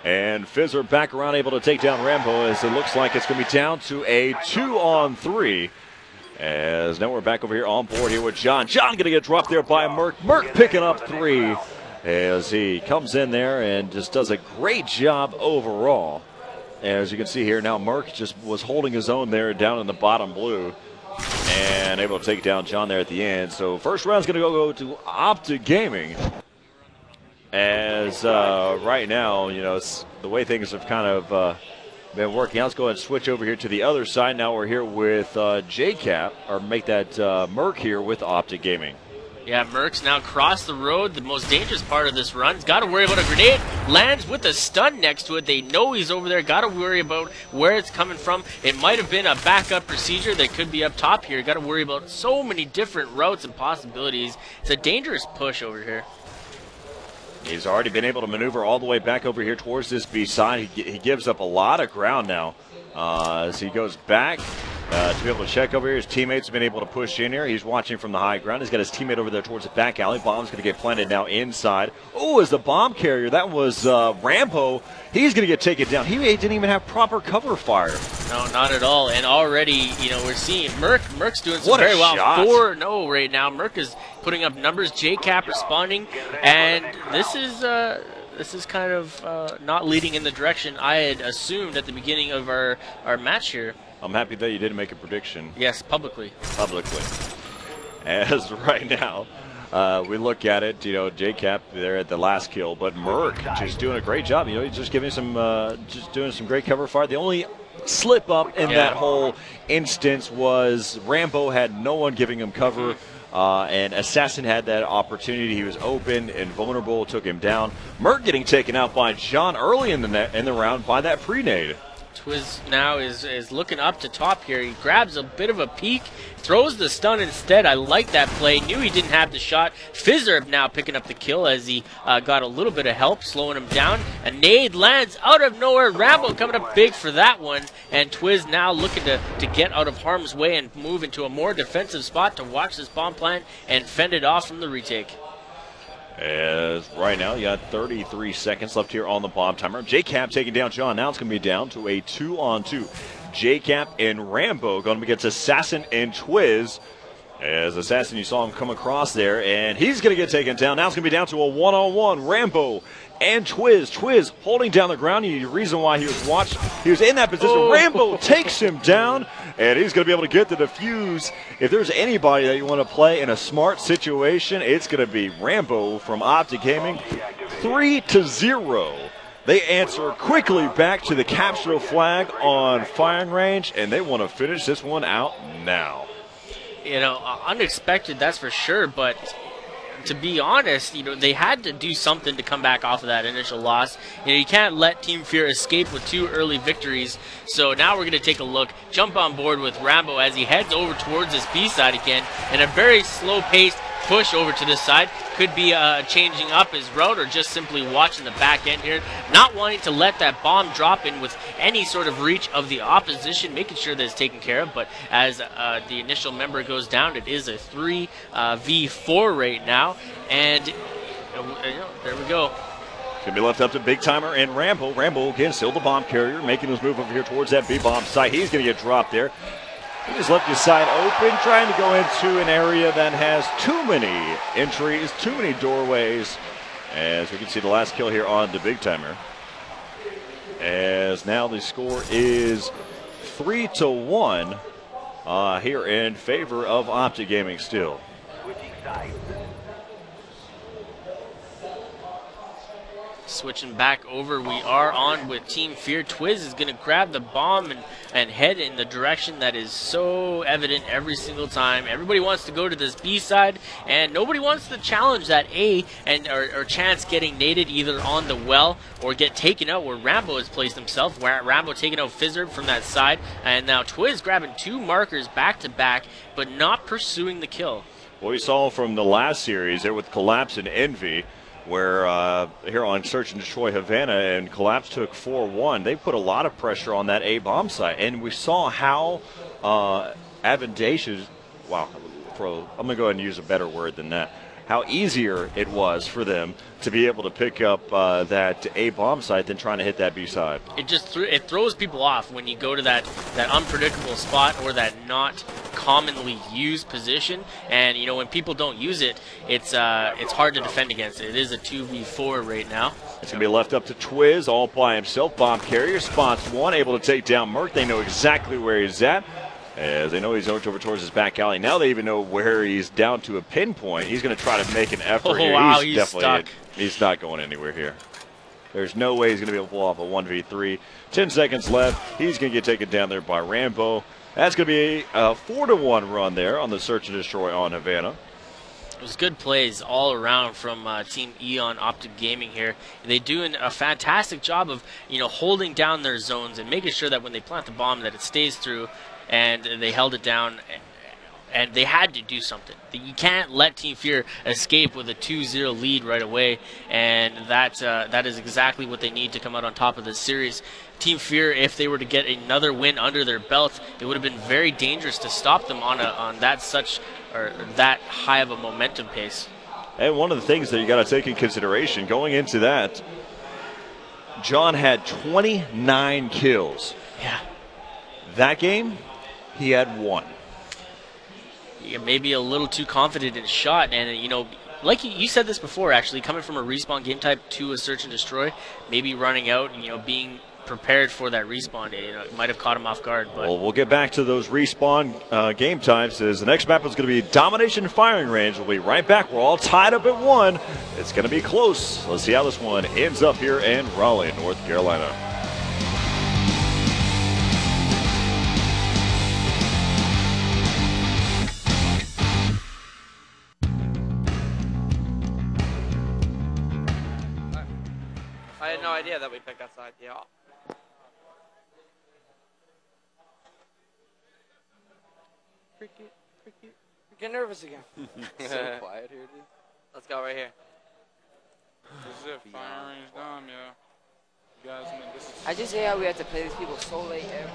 And Fizzer back around able to take down Rambo, as it looks like it's going to be down to a 2-on-3. As now we're back over here on board here with John. John going to get dropped there by Merc. Merc picking up 3 as he comes in there and just does a great job overall. as you can see here, now Merck just was holding his own there down in the bottom blue and able to take down John there at the end. So first round's going to go to Optic Gaming. As right now, you know, it's the way things have kind of been working out. Let's go ahead and switch over here to the other side. Now we're here with JCap, or make that Merck here with Optic Gaming. Yeah, Merck's now crossed the road, the most dangerous part of this run. He's got to worry about a grenade. Lands with a stun next to it. They know he's over there. Got to worry about where it's coming from. It might have been a backup procedure that could be up top here. Got to worry about so many different routes and possibilities. It's a dangerous push over here. He's already been able to maneuver all the way back over here towards this B side. He gives up a lot of ground now as he goes back to be able to check over here. His teammates have been able to push in here. He's watching from the high ground. He's got his teammate over there towards the back alley. Bomb's going to get planted now inside. Oh, as the bomb carrier, that was Rambo. He's going to get taken down. He didn't even have proper cover fire. No, not at all. And already, you know, we're seeing Merck's doing some What a very well. shot. 4-0 right now. Merck is putting up numbers. JCap responding, and this is kind of not leading in the direction I had assumed at the beginning of our match here. I'm happy that you didn't make a prediction. Yes, publicly. As right now, we look at it, you know, JCap there at the last kill, but Merck just doing a great job. You know, he's just giving some, just doing some great cover fire. The only slip up in that whole instance was Rambo had no one giving him cover. And Assassin had that opportunity. He was open and vulnerable, took him down. Merck getting taken out by John early in the round by that pre-nade. Twiz now is looking up to top here. He grabs a bit of a peek, throws the stun instead. I like that play. Knew he didn't have the shot. Fizzerb now picking up the kill as he got a little bit of help, slowing him down. A nade lands out of nowhere. Rambo coming up big for that one. And Twiz now looking to get out of harm's way and move into a more defensive spot to watch this bomb plant and fend it off from the retake. As right now, you got 33 seconds left here on the bomb timer. JCap taking down John. Now it's going to be down to a 2-on-2. JCap and Rambo going to be against Assassin and Twiz. As Assassin, you saw him come across there, and he's going to get taken down. Now it's going to be down to a 1-on-1. Rambo and Twiz. Twiz holding down the ground. The reason why he was watched, he was in that position. Rambo takes him down, and he's going to be able to get the defuse. If there's anybody that you want to play in a smart situation, it's going to be Rambo from Optic Gaming. 3-0. They answer quickly back to the capture flag on firing range, and they want to finish this one out now. You know, unexpected, that's for sure, but to be honest, you know, they had to do something to come back off of that initial loss. You know, you can't let Team Fear escape with 2 early victories. So now we're going to take a look, jump on board with Rambo as he heads over towards this B side again, and a very slow-paced push over to this side. Could be changing up his route or just simply watching the back end here. Not wanting to let that bomb drop in with any sort of reach of the opposition, making sure that it's taken care of. But as the initial member goes down, it is a 3v4 right now. And there we go. Going to be left up to Big Timer and Rambo. Rambo, again, still the bomb carrier, making his move over here towards that B-bomb site. He's going to get dropped there. He just left his side open, trying to go into an area that has too many entries, too many doorways. As we can see the last kill here on the Big Timer. As now the score is 3-1 here in favor of Optic Gaming still. Switching back over, we are on with Team Fear. Twiz is going to grab the bomb and head in the direction that is so evident every single time. Everybody wants to go to this B side, and nobody wants to challenge that A and or chance getting naded either on the well or get taken out where Rambo has placed himself. Rambo taking out Fizzerb from that side, and now Twiz grabbing 2 markers back to back, but not pursuing the kill. Well, we saw from the last series there with Collapse and Envy, where here on Search and Destroy Havana, and Collapse took 4-1. They put a lot of pressure on that A-bomb site, and we saw how advantageous, wow, I'm going to go ahead and use a better word than that, how easier it was for them to be able to pick up that A-bomb site than trying to hit that B side. It just it throws people off when you go to that unpredictable spot or that not commonly used position, and you know when people don't use it, it's hard to defend against it. It is a 2v4 right now. It's going to be left up to Twiz all by himself. Bomb carrier spots one, able to take down Merc. They know exactly where he's at, as they know he's over towards his back alley. Now they even know where he's down to a pinpoint. He's going to try to make an effort here. Wow, he's definitely stuck. He's not going anywhere here. There's no way he's going to be able to pull off a 1v3. 10 seconds left. He's going to get taken down there by Rambo. That's going to be a 4-1 run there on the search and destroy on Havana. It was good plays all around from Team Eon Optic Gaming here. They do a fantastic job of holding down their zones and making sure that when they plant the bomb that it stays through, and they held it down. And they had to do something. You can't let Team Fear escape with a 2-0 lead right away, and that is exactly what they need to come out on top of this series. Team Fear, if they were to get another win under their belt, it would have been very dangerous to stop them on that high of a momentum pace. And one of the things that you got to take in consideration going into that, John had 29 kills. Yeah. That game, he had 1. Maybe a little too confident in his shot, and like you said this before, actually coming from a respawn game type to a search and destroy, maybe running out and being prepared for that respawn, it might have caught him off guard. But well, we'll get back to those respawn game types as the next map is going to be Domination Firing Range. We'll be right back. We're all tied up at 1. It's going to be close. Let's see how this one ends up here in Raleigh, North Carolina. I had no idea that we picked that side. Yeah. Cricket. Get nervous again. So quiet here, dude. Let's go right here. This is it. Firing's done, yeah. You guys, this is... I just hate how we have to play these people so late every.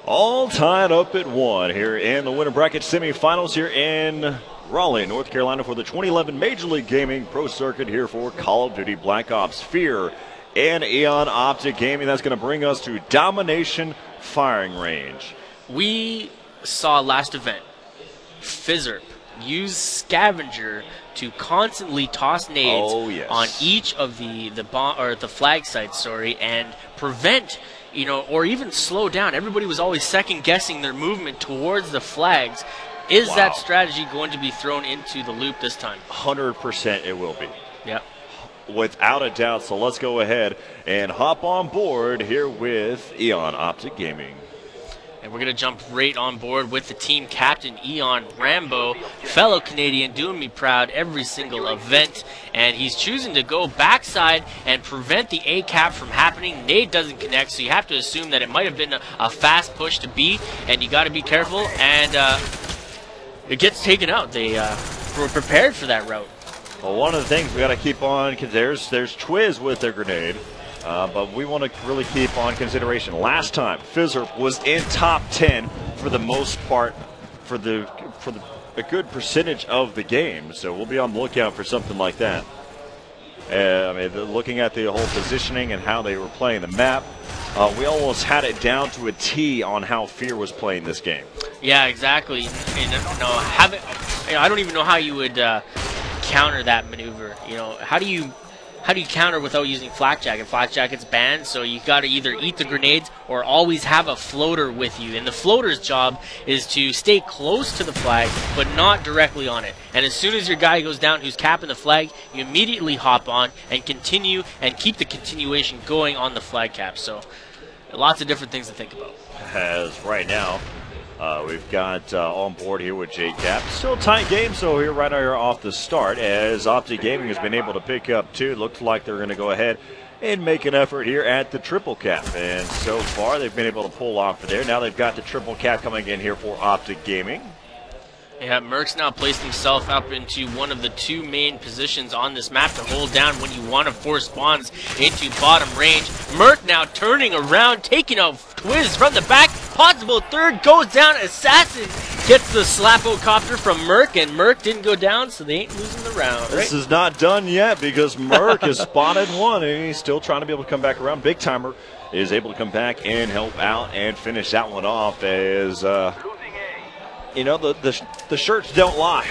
All tied up at 1 here in the winter bracket semifinals here in Raleigh, North Carolina for the 2011 Major League Gaming Pro Circuit here for Call of Duty Black Ops. Fear and Eon Optic Gaming. That's going to bring us to Domination Firing Range. We saw last event, Fizzerp use Scavenger to constantly toss nades on each of the bomb or the flag sites, and prevent, or even slow down. Everybody was always second guessing their movement towards the flags. Is that strategy going to be thrown into the loop this time? 100% it will be. Yep. Without a doubt. So let's go ahead and hop on board here with Eon Optic Gaming. And we're going to jump right on board with the team captain, Eon Rambo, fellow Canadian, doing me proud every single event. And he's choosing to go backside and prevent the A cap from happening. Nade doesn't connect, so you have to assume that it might have been a fast push to B, and you got to be careful. And it gets taken out. They were prepared for that route. Well, one of the things we got to keep on, because there's Twiz with their grenade. But we want to really keep on consideration. Last time, Fizzerp was in top 10 for the most part for a good percentage of the game. So we'll be on the lookout for something like that. Looking at the whole positioning and how they were playing the map, we almost had it down to a T on how Fear was playing this game. Yeah, exactly. And, I don't even know how you would counter that maneuver. How do you counter without using flak jacket? Flak jacket's banned, so you got to either eat the grenades or always have a floater with you. And the floater's job is to stay close to the flag, but not directly on it. And as soon as your guy goes down who's capping the flag, you immediately hop on and continue and keep the continuation going on the flag cap. So lots of different things to think about. As right now, we've got on board here with J-Cap. Still a tight game, so here right here off the start, as Optic Gaming has been able to pick up 2. It looks like they're going to go ahead and make an effort here at the triple cap. And so far, they've been able to pull off there. Now they've got the triple cap coming in here for Optic Gaming. Yeah, Merck's now placed himself up into one of the 2 main positions on this map to hold down when you want to force spawns into bottom range. Merck now turning around, taking out Twiz from the back. Possible third goes down. Assassin gets the slap-o-copter from Merck, and Merck didn't go down, so they ain't losing the round. Right? This is not done yet because Merck has spotted one, and he's still trying to be able to come back around. Big Timer is able to come back and help out and finish that one off as you know, the shirts don't lie.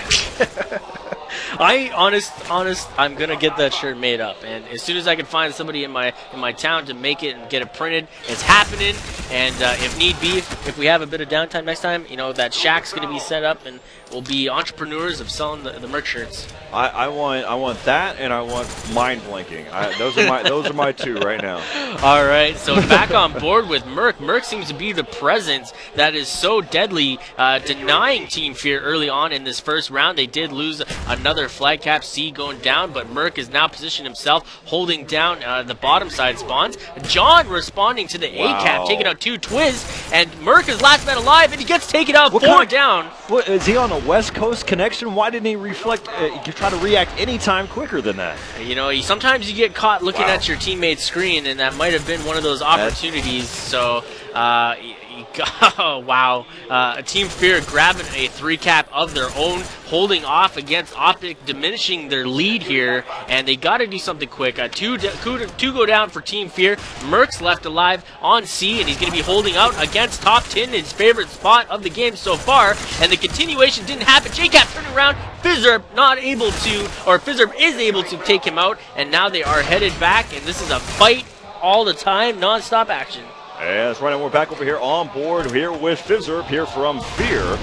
I'm gonna get that shirt made up, and as soon as I can find somebody in my town to make it and get it printed, it's happening. And if need be, if we have a bit of downtime next time, you know, that shack's gonna be set up, and we'll be entrepreneurs of selling the merch shirts. I want that, and I want mind blinking. Those are my two right now. All right, so back on board with Merc. Merc seems to be the presence that is so deadly, denying Team Fear early on in this first round. They did lose another flag cap C going down, but Merc has now positioned himself, holding down the bottom side spawns. John responding to the A cap, taking out 2 Twiz, and Merc is last man alive, and he gets taken out 4 down. What, is he on a West Coast connection? Why didn't he reflect? Try to react any time quicker than that. You know, sometimes you get caught looking at your teammate's screen, and that might have been one of those opportunities. So, oh, wow. Team Fear grabbing a 3 cap of their own, holding off against Optic, diminishing their lead here, and they got to do something quick. Two go down for Team Fear. Merc's left alive on C, and he's going to be holding out against Top 10, his favorite spot of the game so far, and the continuation didn't happen. JCap turning around, Fizzerb Fizzerb is able to take him out, and now they are headed back, and this is a fight all the time, non-stop action. As right now we're back over here on board here with Fizzerb here from Fear.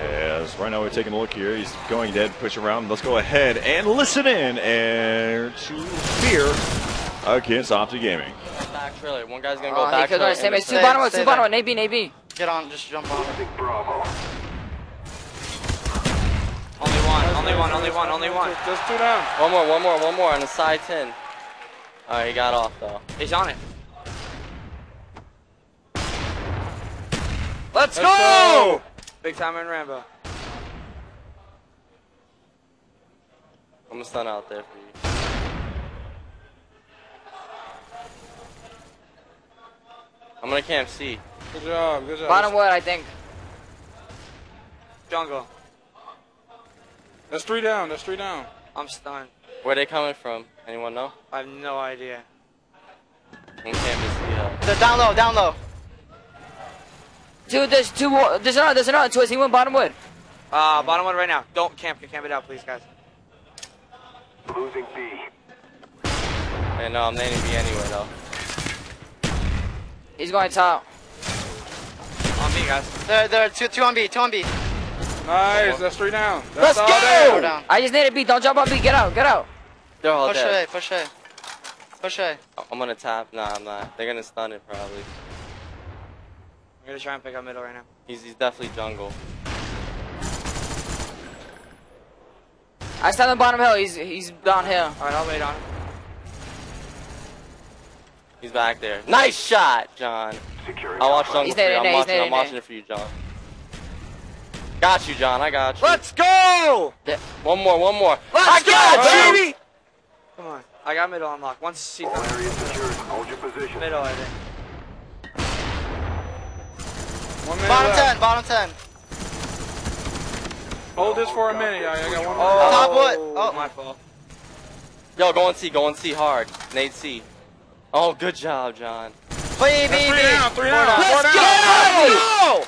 As right now we're taking a look here, he's going dead, push around. Let's go ahead and listen in and to Fear against Optic Gaming. Back trailer. One guy's gonna go back. It's 2 bottom 1, 2 bottom 1, AB. Get on, just jump on. Only one. Just 2 down. One more on the side 10. Alright, he got off though. He's on it. Let's go! Big time in Rambo. I'm gonna stun out there for you. I'm gonna camp C. Good job. Bottom wood, I think. Jungle. That's 3 down. I'm stunned. Where they coming from? Anyone know? I have no idea. I'm camping C. They're down low. Dude, there's another Twiz. He went bottom wood. Bottom one right now. Don't camp it out, please, guys. Losing B. Hey, no, I'm naming B anyway, though. He's going top. On me, guys. They're two on B. Nice, that's 3 down. Let's go! Down. I just need a B. Don't jump on B. Get out. They're all dead. Push A. I'm gonna tap. Nah, I'm not. They're gonna stun it probably. I'm gonna try and pick up middle right now. He's definitely jungle. I stand on bottom hill. He's down here. Alright, I'll wait on him. He's back there. Nice shot, John. I'll watch jungle for you. I'm watching it for you, John. Got you, John. I got you. Let's go! Yeah. One more. Let's go, baby! Come on. I got middle unlocked. Once C. Hold your position. Middle, I think. Bottom 10. Hold this for a minute. I got one more. Top wood. Oh, my fault. Yo, go and C hard. Nade C. Oh, good job, John. Play B. 3 down. Let's go!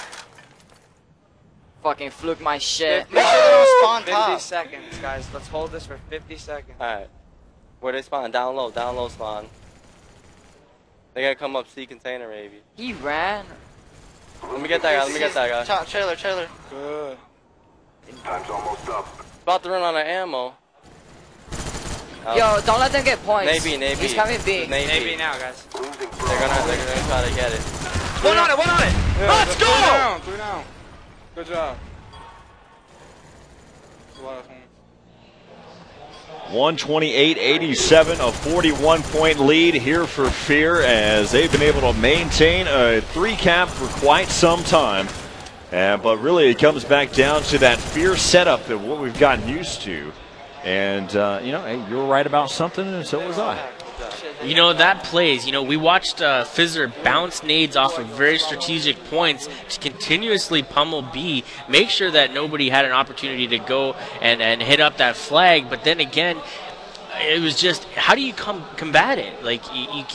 Fucking fluke my shit. Make sure they don't spawn 50 top. seconds, guys. Let's hold this for 50 seconds. Alright. Where they spawn? Down low spawn. They gotta come up C container maybe. He ran. Let me get that guy. Trailer. Good. Time's almost up. About to run out of ammo. Yo, don't let them get points. Maybe. He's coming B. Maybe now, guys. They're gonna try to get it. One on it. Yeah, Let's go! 3 down. Good job. The last one. 128-87, a 41-point lead here for Fear as they've been able to maintain a 3 cap for quite some time. But really it comes back down to that Fear setup that what we've gotten used to. And, you know, hey, you were right about something, and so was I. You know, that plays. You know, we watched Fizzer bounce nades off of very strategic points to continuously pummel B, make sure that nobody had an opportunity to go and hit up that flag. But then again, it was just, how do you combat it? Like,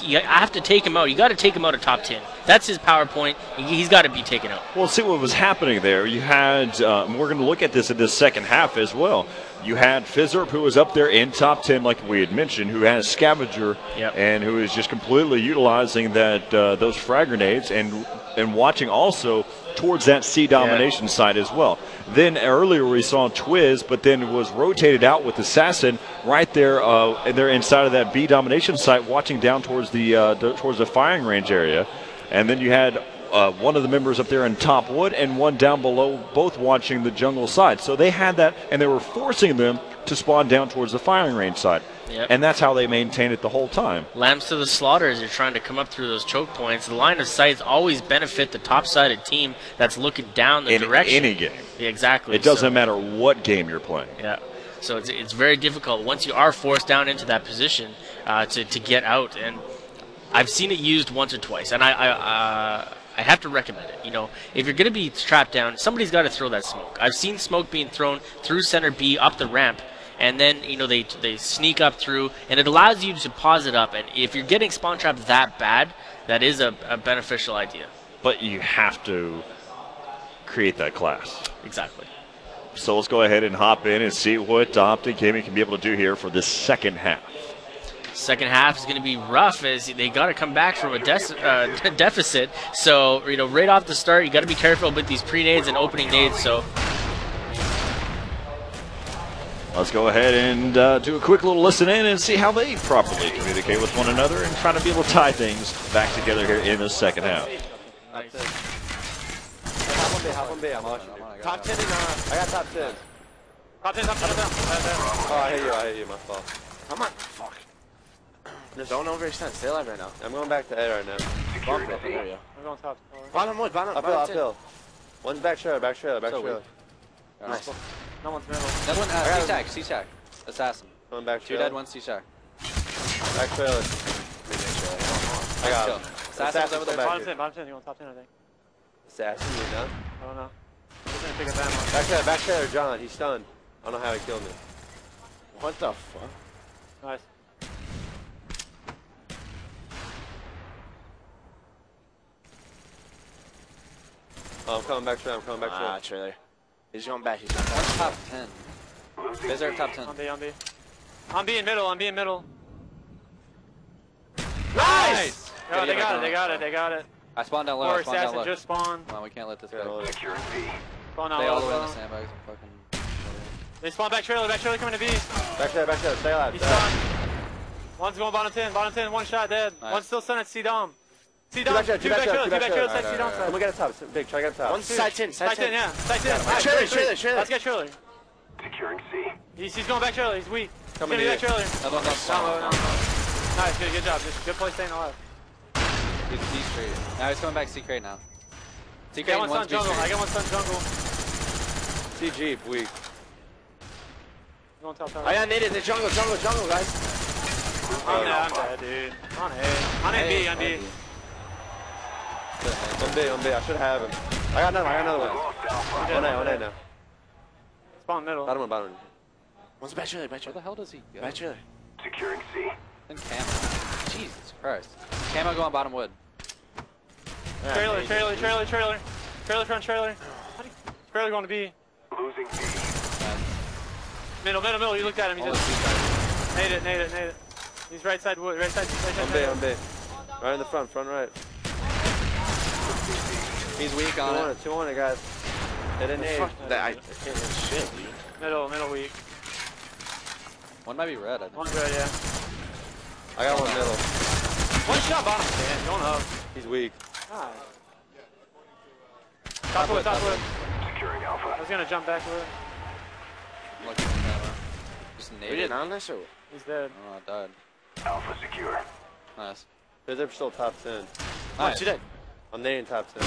you have to take him out. You got to take him out of top 10. That's his PowerPoint. He's got to be taken out. Well, see what was happening there. You had, we're going to look at this in this second half as well. You had Fizzerp, who was up there in top 10, like we had mentioned, who has Scavenger, and who is just completely utilizing that those frag grenades and watching also towards that C domination side as well. Then earlier we saw Twiz, but then was rotated out with Assassin right there, and they're inside of that B domination site, watching down towards the firing range area. And then you had one of the members up there in top wood and one down below, both watching the jungle side. So they had that, and they were forcing them to spawn down towards the firing range side. And that's how they maintained it the whole time. Lambs to the slaughter as you're trying to come up through those choke points. The line of sights always benefit the top-sided team that's looking down the direction. In any game. Yeah, exactly. It doesn't matter what game you're playing. Yeah. So it's very difficult once you are forced down into that position to get out. And I've seen it used once or twice, and I have to recommend it. You know, if you're going to be trapped down, somebody's got to throw that smoke. I've seen smoke being thrown through center B up the ramp, and then, you know, they sneak up through, and it allows you to pause it up. And if you're getting spawn trapped that bad, that is a beneficial idea. But you have to create that class. Exactly. So let's go ahead and hop in and see what Optic Gaming can be able to do here for this second half. Second half is going to be rough as they got to come back from a deficit. So, you know, right off the start, you got to be careful with these pre-nades and opening nades. So let's go ahead and do a quick little listen in and see how they properly communicate with one another and try to be able to tie things back together here in the second half. Top 10 I got top 10. Top 10, top 10, top 10. Oh, I hate you, my fault. Come on. Fuck. Don't overextend. Stay alive right now. I'm going back to A right now. Bump up. There you go. I'm going top. Bottom wood, uphill. One's back trailer. Nice. No one's middle. That one, C-Tac. Assassin. Going back trailer. 2 dead, 1 C-Tac. Back trailer. I got him. Assassin's over there. Bottom 10, you want top 10, I think. Assassin, you done? I don't know. He's gonna pick up ammo. Back trailer, John. He's stunned. I don't know how he killed me. What the fuck? Nice. Oh, I'm coming back trailer. Trailer. He's going back. One's top 10. Bizarre top 10. On B. I'm being middle. Nice! Oh, they got it. I spawned down low. Assassin just spawned. Come on, we can't let this go. Spawn Stay all the way in the sandbags and fucking... They spawn back trailer coming to B. Back trailer, stay alive. He's stunned. One's going bottom 10, 1 shot dead. Nice. One's still stunned at C-Dom. C-Dom, two back trailer, side C-Dom side. Let me get a top, big, try to get a top. One's side 10, yeah. Side 10. Trailer. Let's get trailer. Securing C. He's going back trailer, he's weak. Coming to back trailer. No. Nice, good job. Just good play staying alive. He's straight. Now he's coming back C crate now. C crate, one stun jungle. I got one stun jungle. C Jeep, weak. I got naded in the jungle, guys. I'm dead, dude. On A. On B. On B. I should have him. I got another one. On A now. Spawn middle. Bottom one. One's back trailer. Where the hell does he go? Back trailer. Securing C. Then camo. Jesus Christ. Camo going bottom wood. Trailer. Trailer front trailer. Trailer going to B. Losing B. Middle. You looked at him. He just nade it. He's right side wood. Right side. On B. Right in the front right. He's weak on it. 2 on it, guys. They didn't nade. I can't hit shit, dude. Middle weak. One might be red, I think. One's red, yeah. I got one middle. One shot bottom. Man, going up. He's weak. Ah. Top wood. Securing Alpha. I was gonna jump back to it. I'm looking at the camera. Just naded. We didn't on this or? He's dead. Oh, I died. Alpha secure. Nice. They're still top 10. Nice. You dead. I'm nading top 10.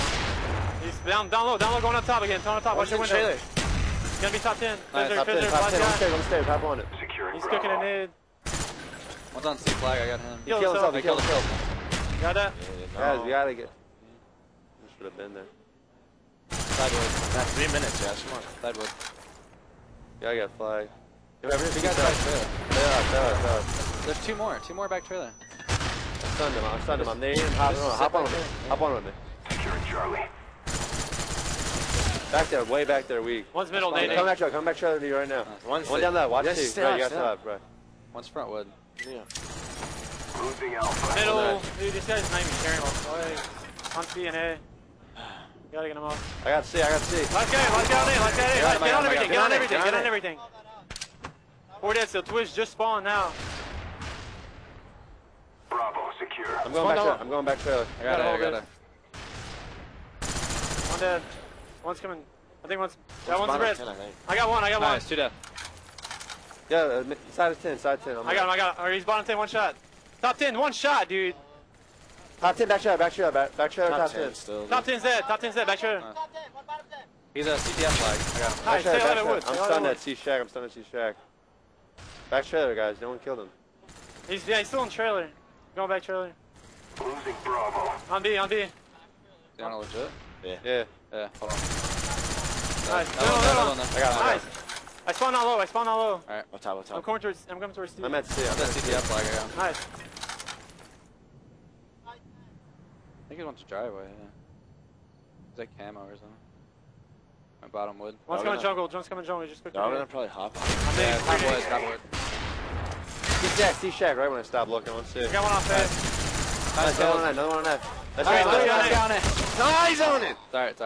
He's down low, going up top again. Turn on top. Watch your window. Trailer. He's gonna be top 10. Nice, top 10. Let me stay. Top on it. Securing He's cooking a nade. One's on C flag. I got him. He killed himself. Got that? Guys, we gotta get. This should have been there. Sidewood. That's 3 minutes, Josh. Come on. Sidewood. Yeah, I got flag. If you guys stay There's two more back trailer. I stunned him. I'm there. Hop on with me. Hop on with me. Securing Charlie. Back there, way back there, weak. One's middle, Nate. Come back trailer to you right now. One down there, watch two. Bro, you got to bro. One's front wood. Yeah. Losing Alpha. Middle. Dude, this guy's not even carrying him. On B and A. You gotta get him off. I got C. Let's get on A. Get on everything. 4 dead still. Twitch just spawned now. Bravo secure. I'm going back trailer. I got it. One dead. One's coming. I think one's. That one's red. I got one. Nice, 2 dead. Yeah, side of 10. I got him. Or he's bottom 10, one shot. Top 10, one shot, dude. Top 10, back trailer, top 10. Still. Top 10's dead, back trailer. He's a CTF flag. I got him. Nice, stay out of wood. I'm stunned at C-Shack. Back trailer, guys. No one killed him. He's still in trailer. Going back trailer. Losing Bravo. On B. Down legit? Yeah. Hold on. Nice. No. I got him. Nice. I spawned not low. Alright. What's top? I'm coming towards Steve. I'm at C. That's that CTF flag. I got him. Nice. I think he wants to driveway, yeah. Is that camo or something? My bottom wood. One's coming jungle. Just quickly. I'm gonna probably hop on. Yeah, top wood. C-Shack, right when I stopped looking. Let's see. I got one off bed. Nice, another one on that. That's right. No, he's on it. Sorry. It's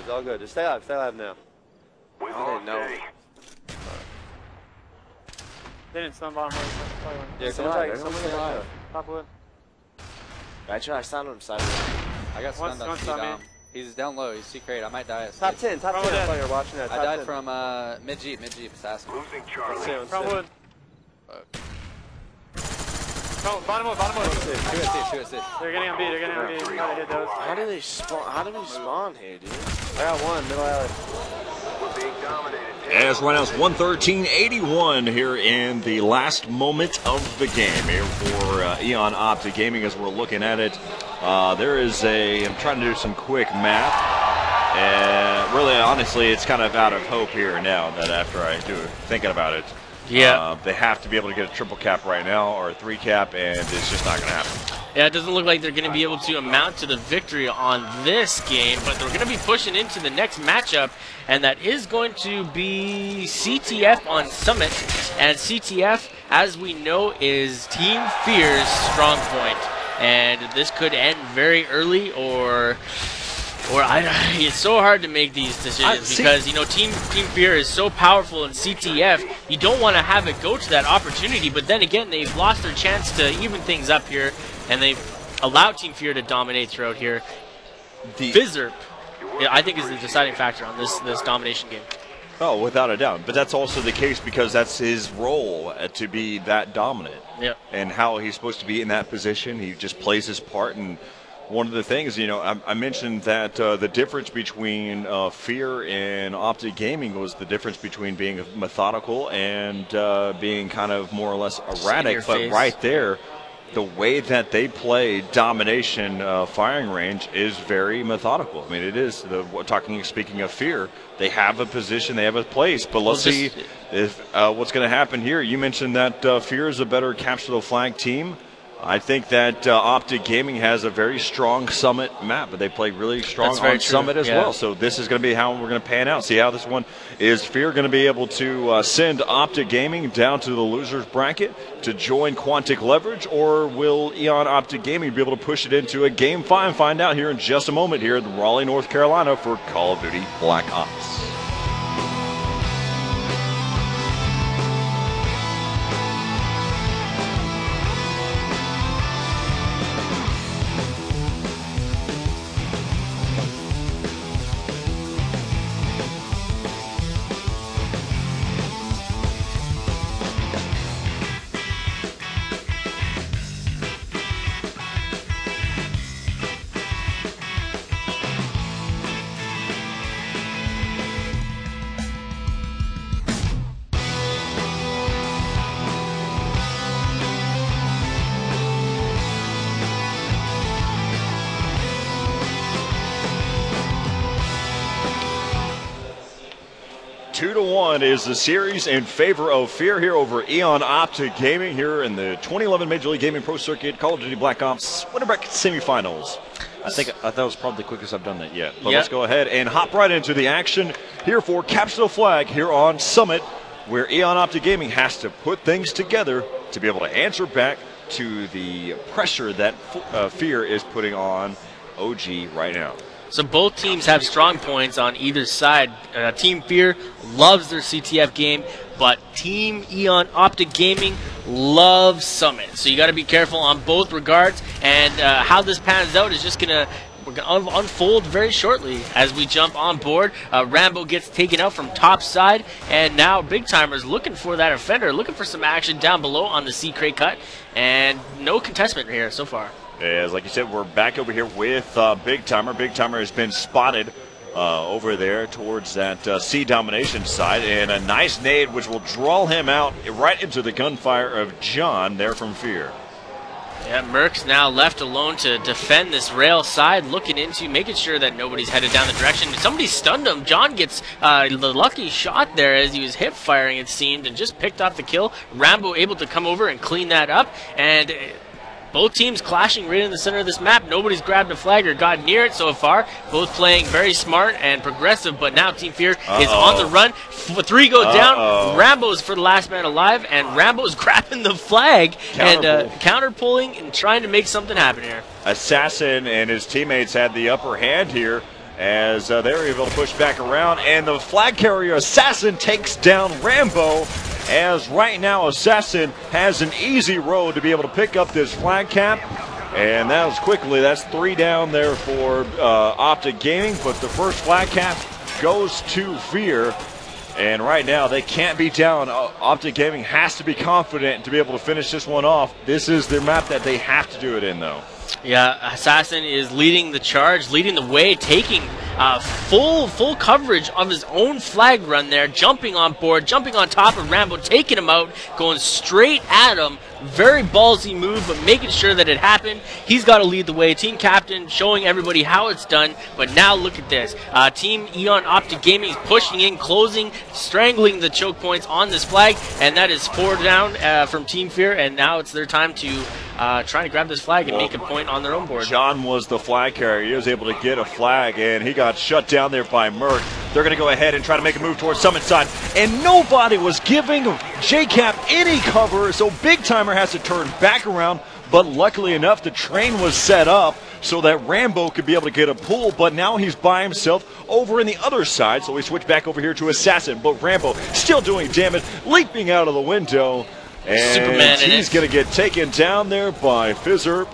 all good. Just stay alive now. We lost A. They didn't stun bottom wood. Yeah, someone's alive. Top wood. I stunned him side. I got stunned on C-Dom. He's down low. He's C-Crate. I might die. Top 10. I thought you were watching that. I died from mid-Jeep assassin. Losing Charlie. Front wood. No, bottom wood. Two at C. They're getting on B. Gotta hit those. How do we spawn here, dude? I got one, middle alley. We're being dominated. As right now it's 113-81 here in the last moment of the game here for Eon Optic Gaming as we're looking at it. I'm trying to do some quick math, and really, honestly, it's kind of out of hope here now that after I do thinking about it. Yeah. They have to be able to get a triple cap right now or a 3 cap, and it's just not going to happen. Yeah, it doesn't look like they're going to be able to amount to the victory on this game, but they're going to be pushing into the next matchup, and that is going to be CTF on Summit. And CTF, as we know, is Team Fear's strong point. And this could end very early, or it's so hard to make these decisions because, you know, Team Fear is so powerful in CTF. You don't want to have it go to that opportunity, but then again, they've lost their chance to even things up here, and they've allowed Team Fear to dominate throughout here. Fizzerp, I think, is the deciding factor on this domination game. Oh, without a doubt. But that's also the case because that's his role to be that dominant. Yeah. And how he's supposed to be in that position. He just plays his part. And one of the things, you know, I mentioned that the difference between Fear and Optic Gaming was the difference between being methodical and being kind of more or less erratic. But right there, the way that they play domination firing range is very methodical. I mean, it is. Speaking of Fear, they have a position, they have a place. But let's see if what's going to happen here. You mentioned that Fear is a better capture the flag team. I think that Optic Gaming has a very strong Summit map, but they play really strong on Summit as well. So this is going to be how we're going to pan out. See how this one is. Fear going to be able to send Optic Gaming down to the losers bracket to join Quantic Leverage, or will Eon Optic Gaming be able to push it into a Game 5? Find out here in just a moment here in Raleigh, North Carolina for Call of Duty Black Ops. 2-1 is the series in favor of Fear here over Eon Optic Gaming here in the 2011 Major League Gaming Pro Circuit Call of Duty Black Ops Winter Bracket semifinals. I think that was probably the quickest I've done that yet. But let's go ahead and hop right into the action here for Capture the Flag here on Summit, where Eon Optic Gaming has to put things together to be able to answer back to the pressure that Fear is putting on OG right now. So both teams have strong points on either side. Team Fear loves their CTF game, but Team Eon Optic Gaming loves Summit. So you got to be careful on both regards, and how this pans out is just going to unfold very shortly as we jump on board. Rambo gets taken out from top side, and now Big Timer's looking for that offender, looking for some action down below on the C crate cut, and no contestment here so far. As like you said, we're back over here with Big Timer. Big Timer has been spotted over there towards that C domination side, and a nice nade which will draw him out right into the gunfire of John there from Fear. Yeah, Merck's now left alone to defend this rail side, looking into making sure that nobody's headed down the direction. Somebody stunned him. John gets the lucky shot there as he was hip firing, it seemed, and just picked off the kill. Rambo able to come over and clean that up, and both teams clashing right in the center of this map. Nobody's grabbed a flag or got near it so far. Both playing very smart and progressive, but now Team Fear is on the run. 3 go down. Rambo's for the last man alive, and Rambo's grabbing the flag and counter-pulling and trying to make something happen here. Assassin and his teammates had the upper hand here as they were able to push back around, and the flag carrier Assassin takes down Rambo, as right now Assassin has an easy road to be able to pick up this flag cap, and that was quickly. That's 3 down there for Optic Gaming, but the first flag cap goes to Fear, and right now they can't be down. Optic Gaming has to be confident to be able to finish this one off. This is the map that they have to do it in, though. Yeah, Assassin is leading the charge, leading the way, taking full coverage of his own flag run there, jumping on board, jumping on top of Rambo, taking him out, going straight at him. Very ballsy move, but making sure that it happened. He's got to lead the way. Team captain showing everybody how it's done. But now look at this. Team Eon Optic Gaming is pushing in, closing, strangling the choke points on this flag, and that is 4 down from Team Fear, and now it's their time to try to grab this flag and make a point on their own board. John was the flag carrier. He was able to get a flag, and he got shut down there by Merck. They're going to go ahead and try to make a move towards Summit side, and nobody was giving JCap any cover, so Big Timer has to turn back around, but luckily enough, the train was set up so that Rambo could be able to get a pull, but now he's by himself over in the other side, so we switch back over here to Assassin, but Rambo still doing damage, leaping out of the window, and Superman he's going to get taken down there by Fizzerp,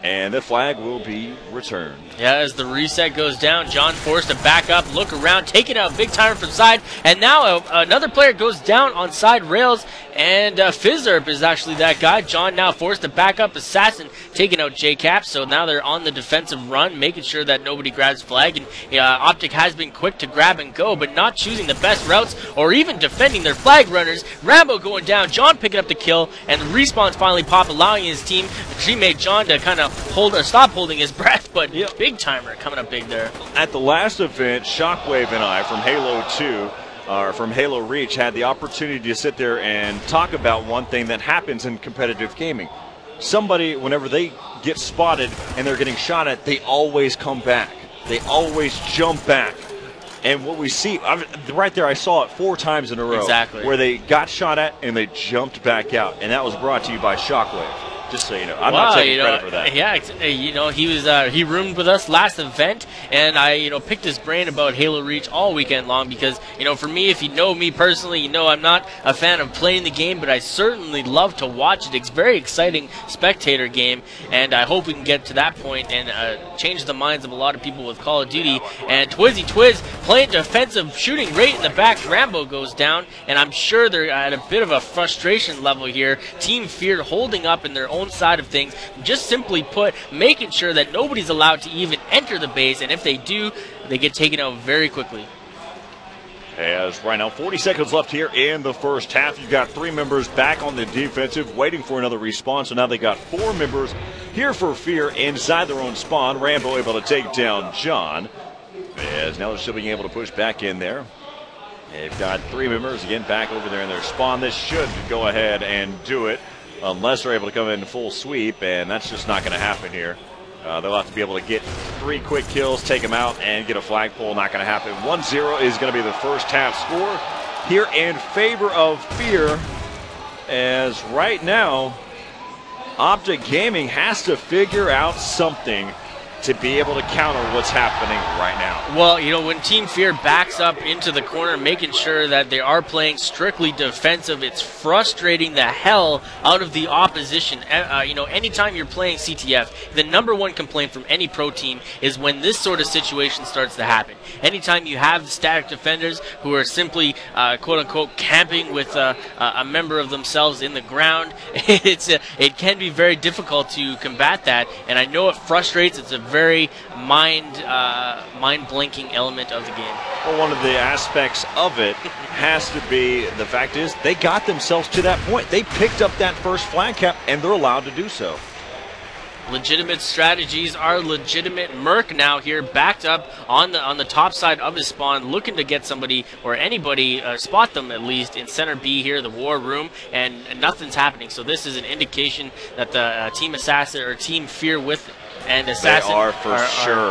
and the flag will be returned. Yeah, as the reset goes down, John forced to back up, look around, taking out Big Timer from side, and now another player goes down on side rails, and Fizzerp is actually that guy. John now forced to back up. Assassin taking out JCap, so now they're on the defensive run, making sure that nobody grabs flag, and Optic has been quick to grab and go, but not choosing the best routes or even defending their flag runners. Rambo going down, John picking up the kill, and the respawns finally pop, allowing his teammate John to kind of stop holding his breath, but Big Timer coming up big there. At the last event, Shockwave and I from Halo 2, from Halo Reach, had the opportunity to sit there and talk about one thing that happens in competitive gaming. Somebody, whenever they get spotted and they're getting shot at, they always come back. They always jump back. And what we see, right there, I saw it 4 times in a row. Exactly. Where they got shot at and they jumped back out. And that was brought to you by Shockwave. Just so you know, I'm not taking credit for that. Yeah, he roomed with us last event, and I picked his brain about Halo Reach all weekend long because for me, if you know me personally, I'm not a fan of playing the game, but I certainly love to watch it. It's a very exciting spectator game, and I hope we can get to that point and change the minds of a lot of people with Call of Duty. And Twizzy Twiz playing defensive, shooting right in the back. Rambo goes down, and I'm sure they're at a bit of a frustration level here. Team Fear holding up in their own side of things, just simply put, making sure that nobody's allowed to even enter the base, and if they do, they get taken out very quickly. As right now, 40 seconds left here in the first half. You've got 3 members back on the defensive, waiting for another respawn. So now they got 4 members here for Fear inside their own spawn. Rambo able to take down John. As now they're still being able to push back in there. They've got 3 members again back over there in their spawn. This should go ahead and do it unless they're able to come in full sweep, and that's just not going to happen here. They'll have to be able to get 3 quick kills, take them out, and get a flagpole. Not going to happen. 1-0 is going to be the first half score here in favor of Fear, as right now Optic Gaming has to figure out something to be able to counter what's happening right now. Well, you know, when Team Fear backs up into the corner, making sure that they are playing strictly defensive, it's frustrating the hell out of the opposition. You know, anytime you're playing CTF, the #1 complaint from any pro team is when this sort of situation starts to happen. Anytime you have static defenders who are simply, quote-unquote, camping with a member of themselves in the ground, it can be very difficult to combat that, and I know it frustrates. It's a very mind-blinking element of the game. Well, one of the aspects of it has to be, the fact is, they got themselves to that point. They picked up that first flag cap, and they're allowed to do so. Legitimate strategies are legitimate. Merc now here, backed up on the top side of his spawn, looking to get somebody or anybody, spot them at least, in center B here, the war room, and nothing's happening. So this is an indication that the Team Assassin or Team Fear with and Assassin are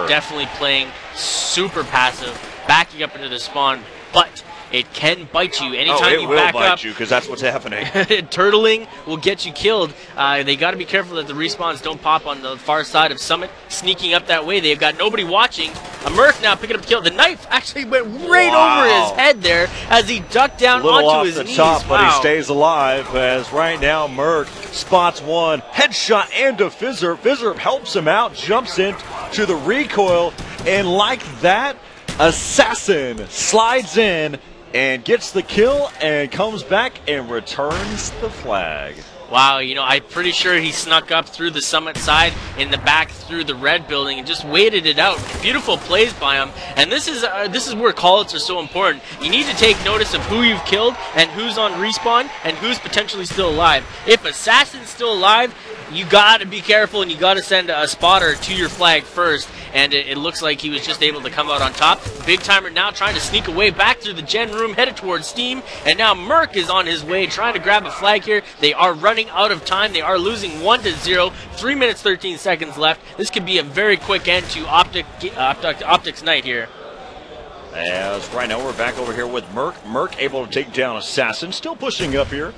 definitely playing super passive, backing up into the spawn, but it can bite you anytime you back up. It will bite you because that's what's happening. Turtling will get you killed. They got to be careful that the respawns don't pop on the far side of Summit. Sneaking up that way, they've got nobody watching. A Merc now picking up a kill. The knife actually went right over his head there as he ducked down onto his knees. Top, but he stays alive as right now Merc spots one. Headshot and a Fizzerp. Fizzerp helps him out, jumps into the recoil, and like that, Assassin slides in and gets the kill and comes back and returns the flag. Wow, you know, I'm pretty sure he snuck up through the Summit side in the back through the red building and just waited it out. Beautiful plays by him. And this is where callouts are so important. You need to take notice of who you've killed and who's on respawn and who's potentially still alive. If Assassin's still alive, you got to be careful and you got to send a spotter to your flag first. And it looks like he was just able to come out on top. Big Timer now trying to sneak away back through the gen room, headed towards Steam. And now Merc is on his way, trying to grab a flag here. They are running out of time. They are losing 1-0. 3 minutes, 13 seconds left. This could be a very quick end to Optic's night here. As right now we're back over here with Merc. Merc able to take down Assassin. Still pushing up here.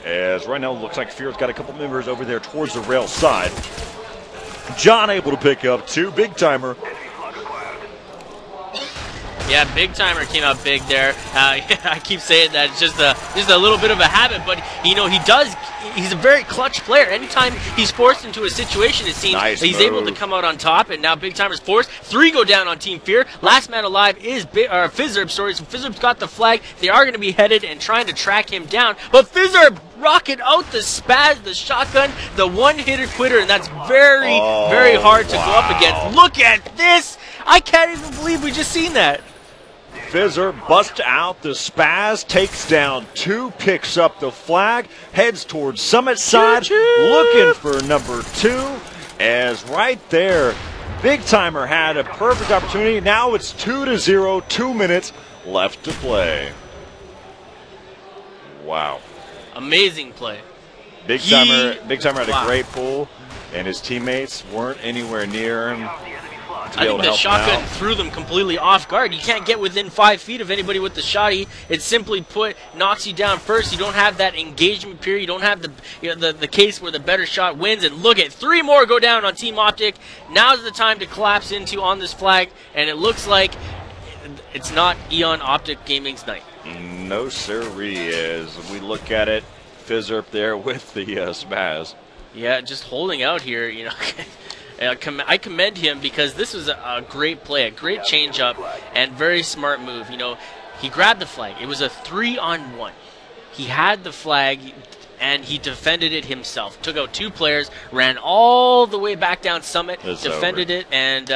As right now it looks like Fear's got a couple members over there towards the rail side. John able to pick up 2. Big Timer. Yeah, Big Timer came out big there. I keep saying that it's just a little bit of a habit, but you know he's a very clutch player. Anytime he's forced into a situation, it seems he's able to come out on top. And now Big Timer's forced. 3 go down on Team Fear. Last man alive is Fizzerp. Sorry, so Fizzerp's got the flag. They are going to be headed and trying to track him down, but Fizzerp rocket out the spaz, the shotgun, the one-hitter quitter, and that's very hard to go up against. Look at this! I can't even believe we just seen that. Fizzerp busts out the spaz, takes down 2, picks up the flag, heads towards Summit side, looking for number 2. As right there, Big Timer had a perfect opportunity. Now it's 2-0, 2 minutes left to play. Wow. Amazing play. Big Timer had a great pull, and his teammates weren't anywhere near him. I think the shotgun threw them completely off guard. You can't get within 5 feet of anybody with the shotty. It simply knocks you down first. You don't have that engagement period. You don't have the case where the better shot wins. And look at 3 more go down on Team Optic. Now's the time to collapse into on this flag, and it looks like it's not Eon Optic Gaming's night. No sirree, as we look at it. Fizzerp there with the spaz. Yeah, just holding out here, you know. I commend him because this was a great play, a great change-up, and very smart move. You know, he grabbed the flag. It was a 3-on-1. He had the flag, and he defended it himself. Took out 2 players, ran all the way back down Summit, defended it, and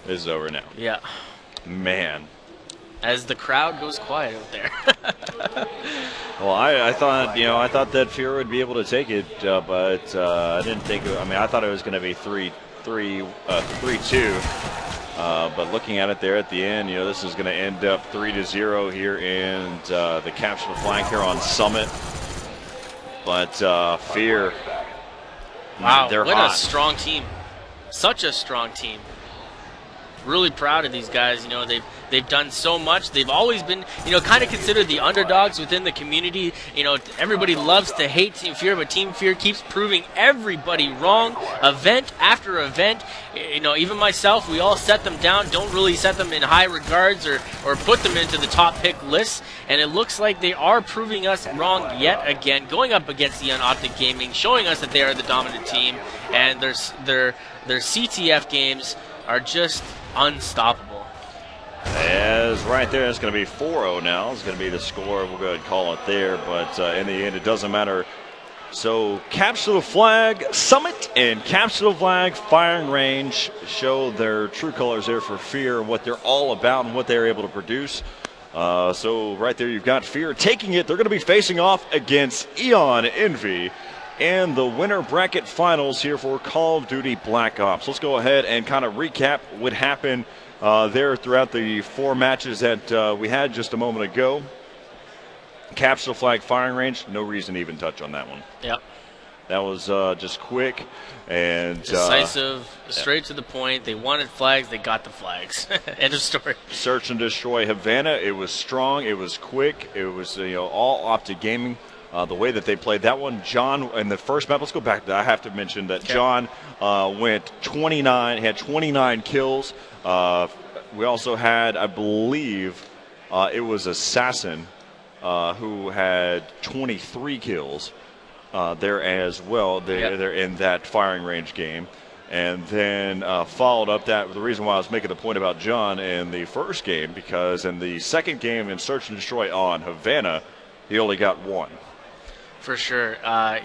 it's over now. Yeah. Man. As the crowd goes quiet out there. Well, I thought that Fear would be able to take it, but I didn't think. I thought it was going to be 3-2. But looking at it there at the end, this is going to end up 3-0 here, and the capture the flag here on Summit. But Fear, wow, they're what hot. a strong team. Such a strong team. Really proud of these guys. They've done so much. They've always been, kind of considered the underdogs within the community. Everybody loves to hate Team Fear, but Team Fear keeps proving everybody wrong, event after event. Even myself, we all set them down, don't really set them in high regards or put them into the top pick lists, and it looks like they are proving us wrong yet again, going up against the Optic Gaming, showing us that they are the dominant team, and their CTF games are just unstoppable. As right there, it's going to be 4-0 now. It's going to be the score. We'll go ahead and call it there, but in the end, it doesn't matter. So, Capture the Flag Summit and Capture the Flag Firing Range show their true colors there for Fear and what they're all about and what they're able to produce. So, right there, you've got Fear taking it. They're going to be facing off against Eon Envy and the winner bracket finals here for Call of Duty Black Ops. Let's go ahead and kind of recap what happened there throughout the 4 matches that we had just a moment ago. Capture the Flag Firing Range, no reason to even touch on that one. Yep. That was just quick and decisive, straight to the point. They wanted flags, they got the flags. End of story. Search and Destroy Havana. It was strong, it was quick, it was all Optic Gaming. The way that they played that one, John, in the first map, let's go back to that. I have to mention that John went 29, had 29 kills. We also had, I believe, it was Assassin who had 23 kills there as well. They're in that firing range game. And then followed up that, the reason why I was making the point about John in the first game, because in the second game in Search and Destroy on Havana, he only got 1. For sure. I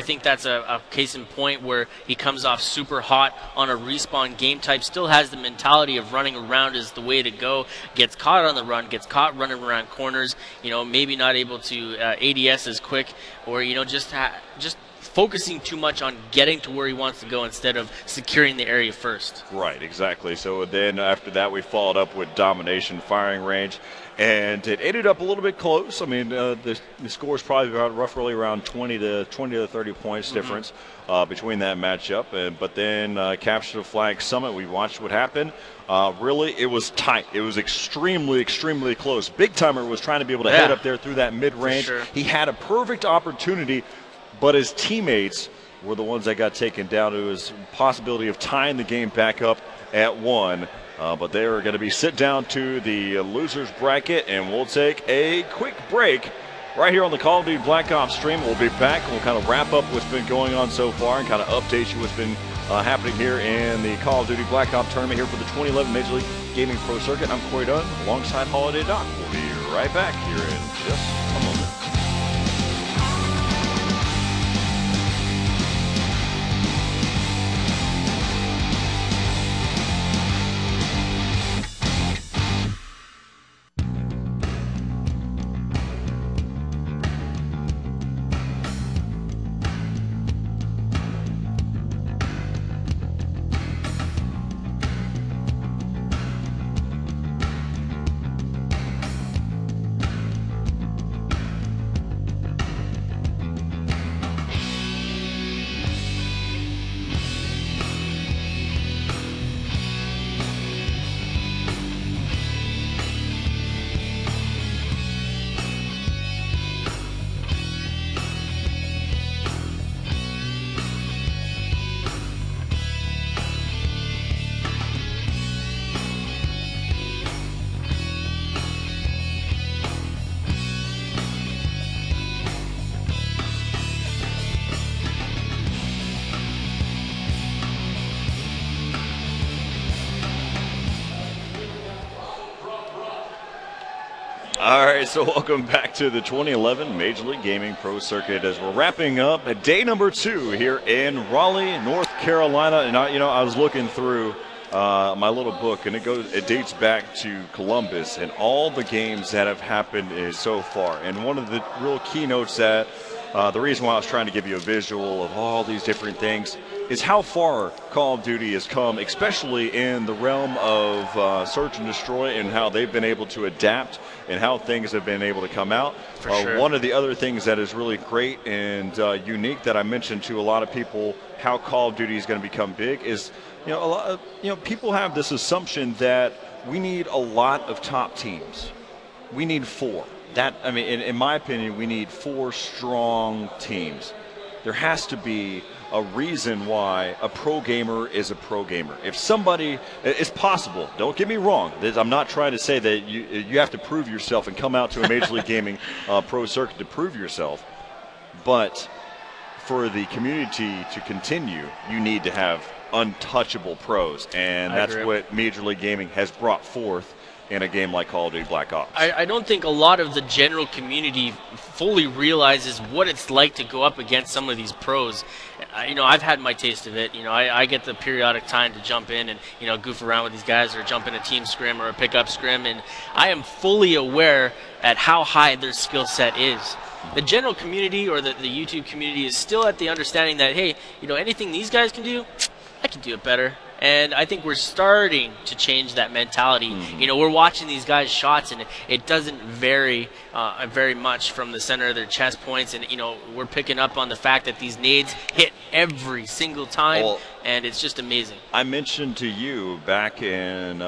think that's a case in point where he comes off super hot on a respawn game type, still has the mentality of running around is the way to go, gets caught on the run, gets caught running around corners, maybe not able to ADS as quick, or, just focusing too much on getting to where he wants to go instead of securing the area first. Right, exactly. So then after that, we followed up with Domination Firing Range. And it ended up a little bit close. I mean, the score is probably roughly around 20 to 30 points difference between that matchup. But then Capture the Flag Summit, we watched what happened. Really, it was tight. It was extremely, extremely close. Big Timer was trying to be able to head up there through that mid-range. Sure. He had a perfect opportunity, but his teammates were the ones that got taken down. It was a possibility of tying the game back up at 1. But they are going to be sit down to the losers bracket, and we'll take a quick break right here on the Call of Duty Black Ops stream. We'll be back, and we'll kind of wrap up what's been going on so far and kind of update you what's been happening here in the Call of Duty Black Ops tournament here for the 2011 Major League Gaming Pro Circuit. I'm Corey Dunn alongside Holiday Doc. We'll be right back here in just a moment. All right, so welcome back to the 2011 Major League Gaming Pro Circuit as we're wrapping up day number 2 here in Raleigh, North Carolina. And I was looking through my little book, and it dates back to Columbus and all the games that have happened so far. And one of the real keynotes that The reason why I was trying to give you a visual of all these different things is how far Call of Duty has come, especially in the realm of search and destroy, and how they've been able to adapt and how things have been able to come out. For sure. One of the other things that is really great and unique that I mentioned to a lot of people how Call of Duty is going to become big is, a lot of, people have this assumption that we need a lot of top teams. We need 4. In my opinion, we need 4 strong teams. There has to be a reason why a pro gamer is a pro gamer. If somebody, it's possible, don't get me wrong, I'm not trying to say that you have to prove yourself and come out to a Major League Gaming pro circuit to prove yourself, but for the community to continue, you need to have untouchable pros, and that's what Major League Gaming has brought forth in a game like Call of Duty Black Ops. I don't think a lot of the general community fully realizes what it's like to go up against some of these pros. I've had my taste of it. I get the periodic time to jump in and, goof around with these guys or jump in a team scrim or a pickup scrim, and I am fully aware at how high their skill set is. The general community or the YouTube community is still at the understanding that, hey, anything these guys can do, I can do it better. And I think we're starting to change that mentality. We're watching these guys' shots, and it doesn't vary very much from the center of their chest points. And, we're picking up on the fact that these nades hit every single time, and it's just amazing. I mentioned to you back in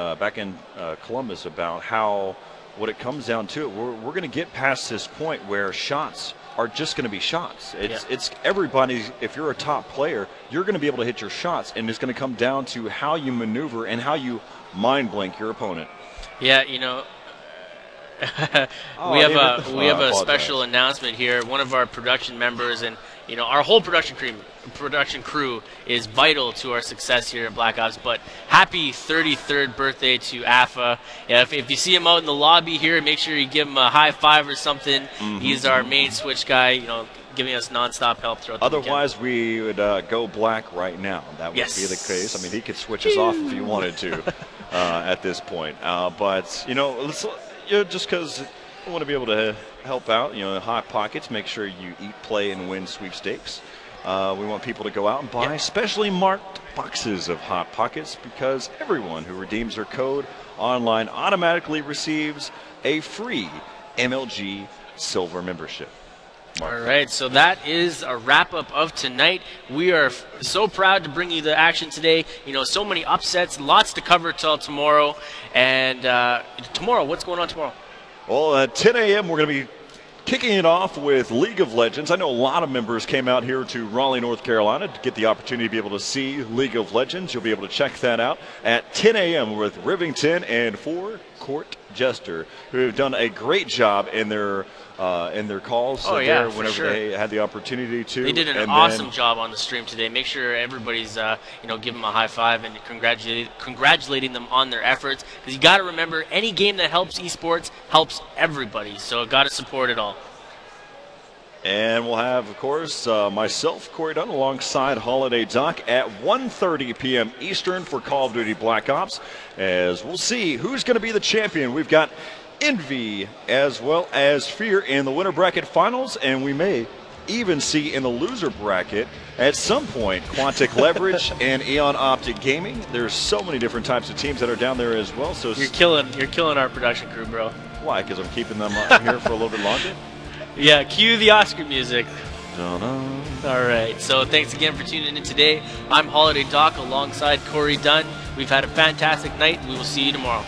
Columbus about how what it comes down to, we're going to get past this point where shots are just going to be shots. It's everybody. If you're a top player, you're going to be able to hit your shots, and it's going to come down to how you maneuver and how you mind blank your opponent. Yeah, we have a special announcement here. One of our production members and our whole production crew is vital to our success here at Black Ops. But happy 33rd birthday to Afa. Yeah, if you see him out in the lobby here, make sure you give him a high five or something. He's our main switch guy, giving us nonstop help throughout the Otherwise, we would go black right now. That would be the case. I mean, he could switch us off if he wanted to at this point. But let's just because I want to be able to help out, Hot Pockets, make sure you eat, play, and win sweepstakes. We want people to go out and buy specially marked boxes of Hot Pockets, because everyone who redeems their code online automatically receives a free MLG Silver membership. All right, so that is a wrap-up of tonight. We are so proud to bring you the action today. So many upsets, lots to cover till tomorrow. And tomorrow, what's going on tomorrow? Well, at 10 a.m., we're going to be kicking it off with League of Legends. I know a lot of members came out here to Raleigh, North Carolina to get the opportunity to be able to see League of Legends. You'll be able to check that out at 10 a.m. with Rivington and 4 Court Jester, who have done a great job in their calls whenever they had the opportunity to. They did an awesome job on the stream today. Make sure everybody's give them a high five and congratulating them on their efforts, because you got to remember, any game that helps esports helps everybody, so got to support it all. And we'll have, of course, myself, Corey Dunn, alongside Holiday Doc at 1:30 p.m. Eastern for Call of Duty Black Ops, as we'll see who's going to be the champion. We've got Envy as well as Fear in the winner bracket finals, and we may even see in the loser bracket at some point Quantic Leverage and Eon Optic Gaming. There's so many different types of teams that are down there as well. So you're killing our production crew, bro. Why? Because I'm keeping them here for a little bit longer? Yeah, cue the Oscar music. Dun-dun. All right, so thanks again for tuning in today. I'm Holiday Doc alongside Corey Dunn. We've had a fantastic night. We will see you tomorrow.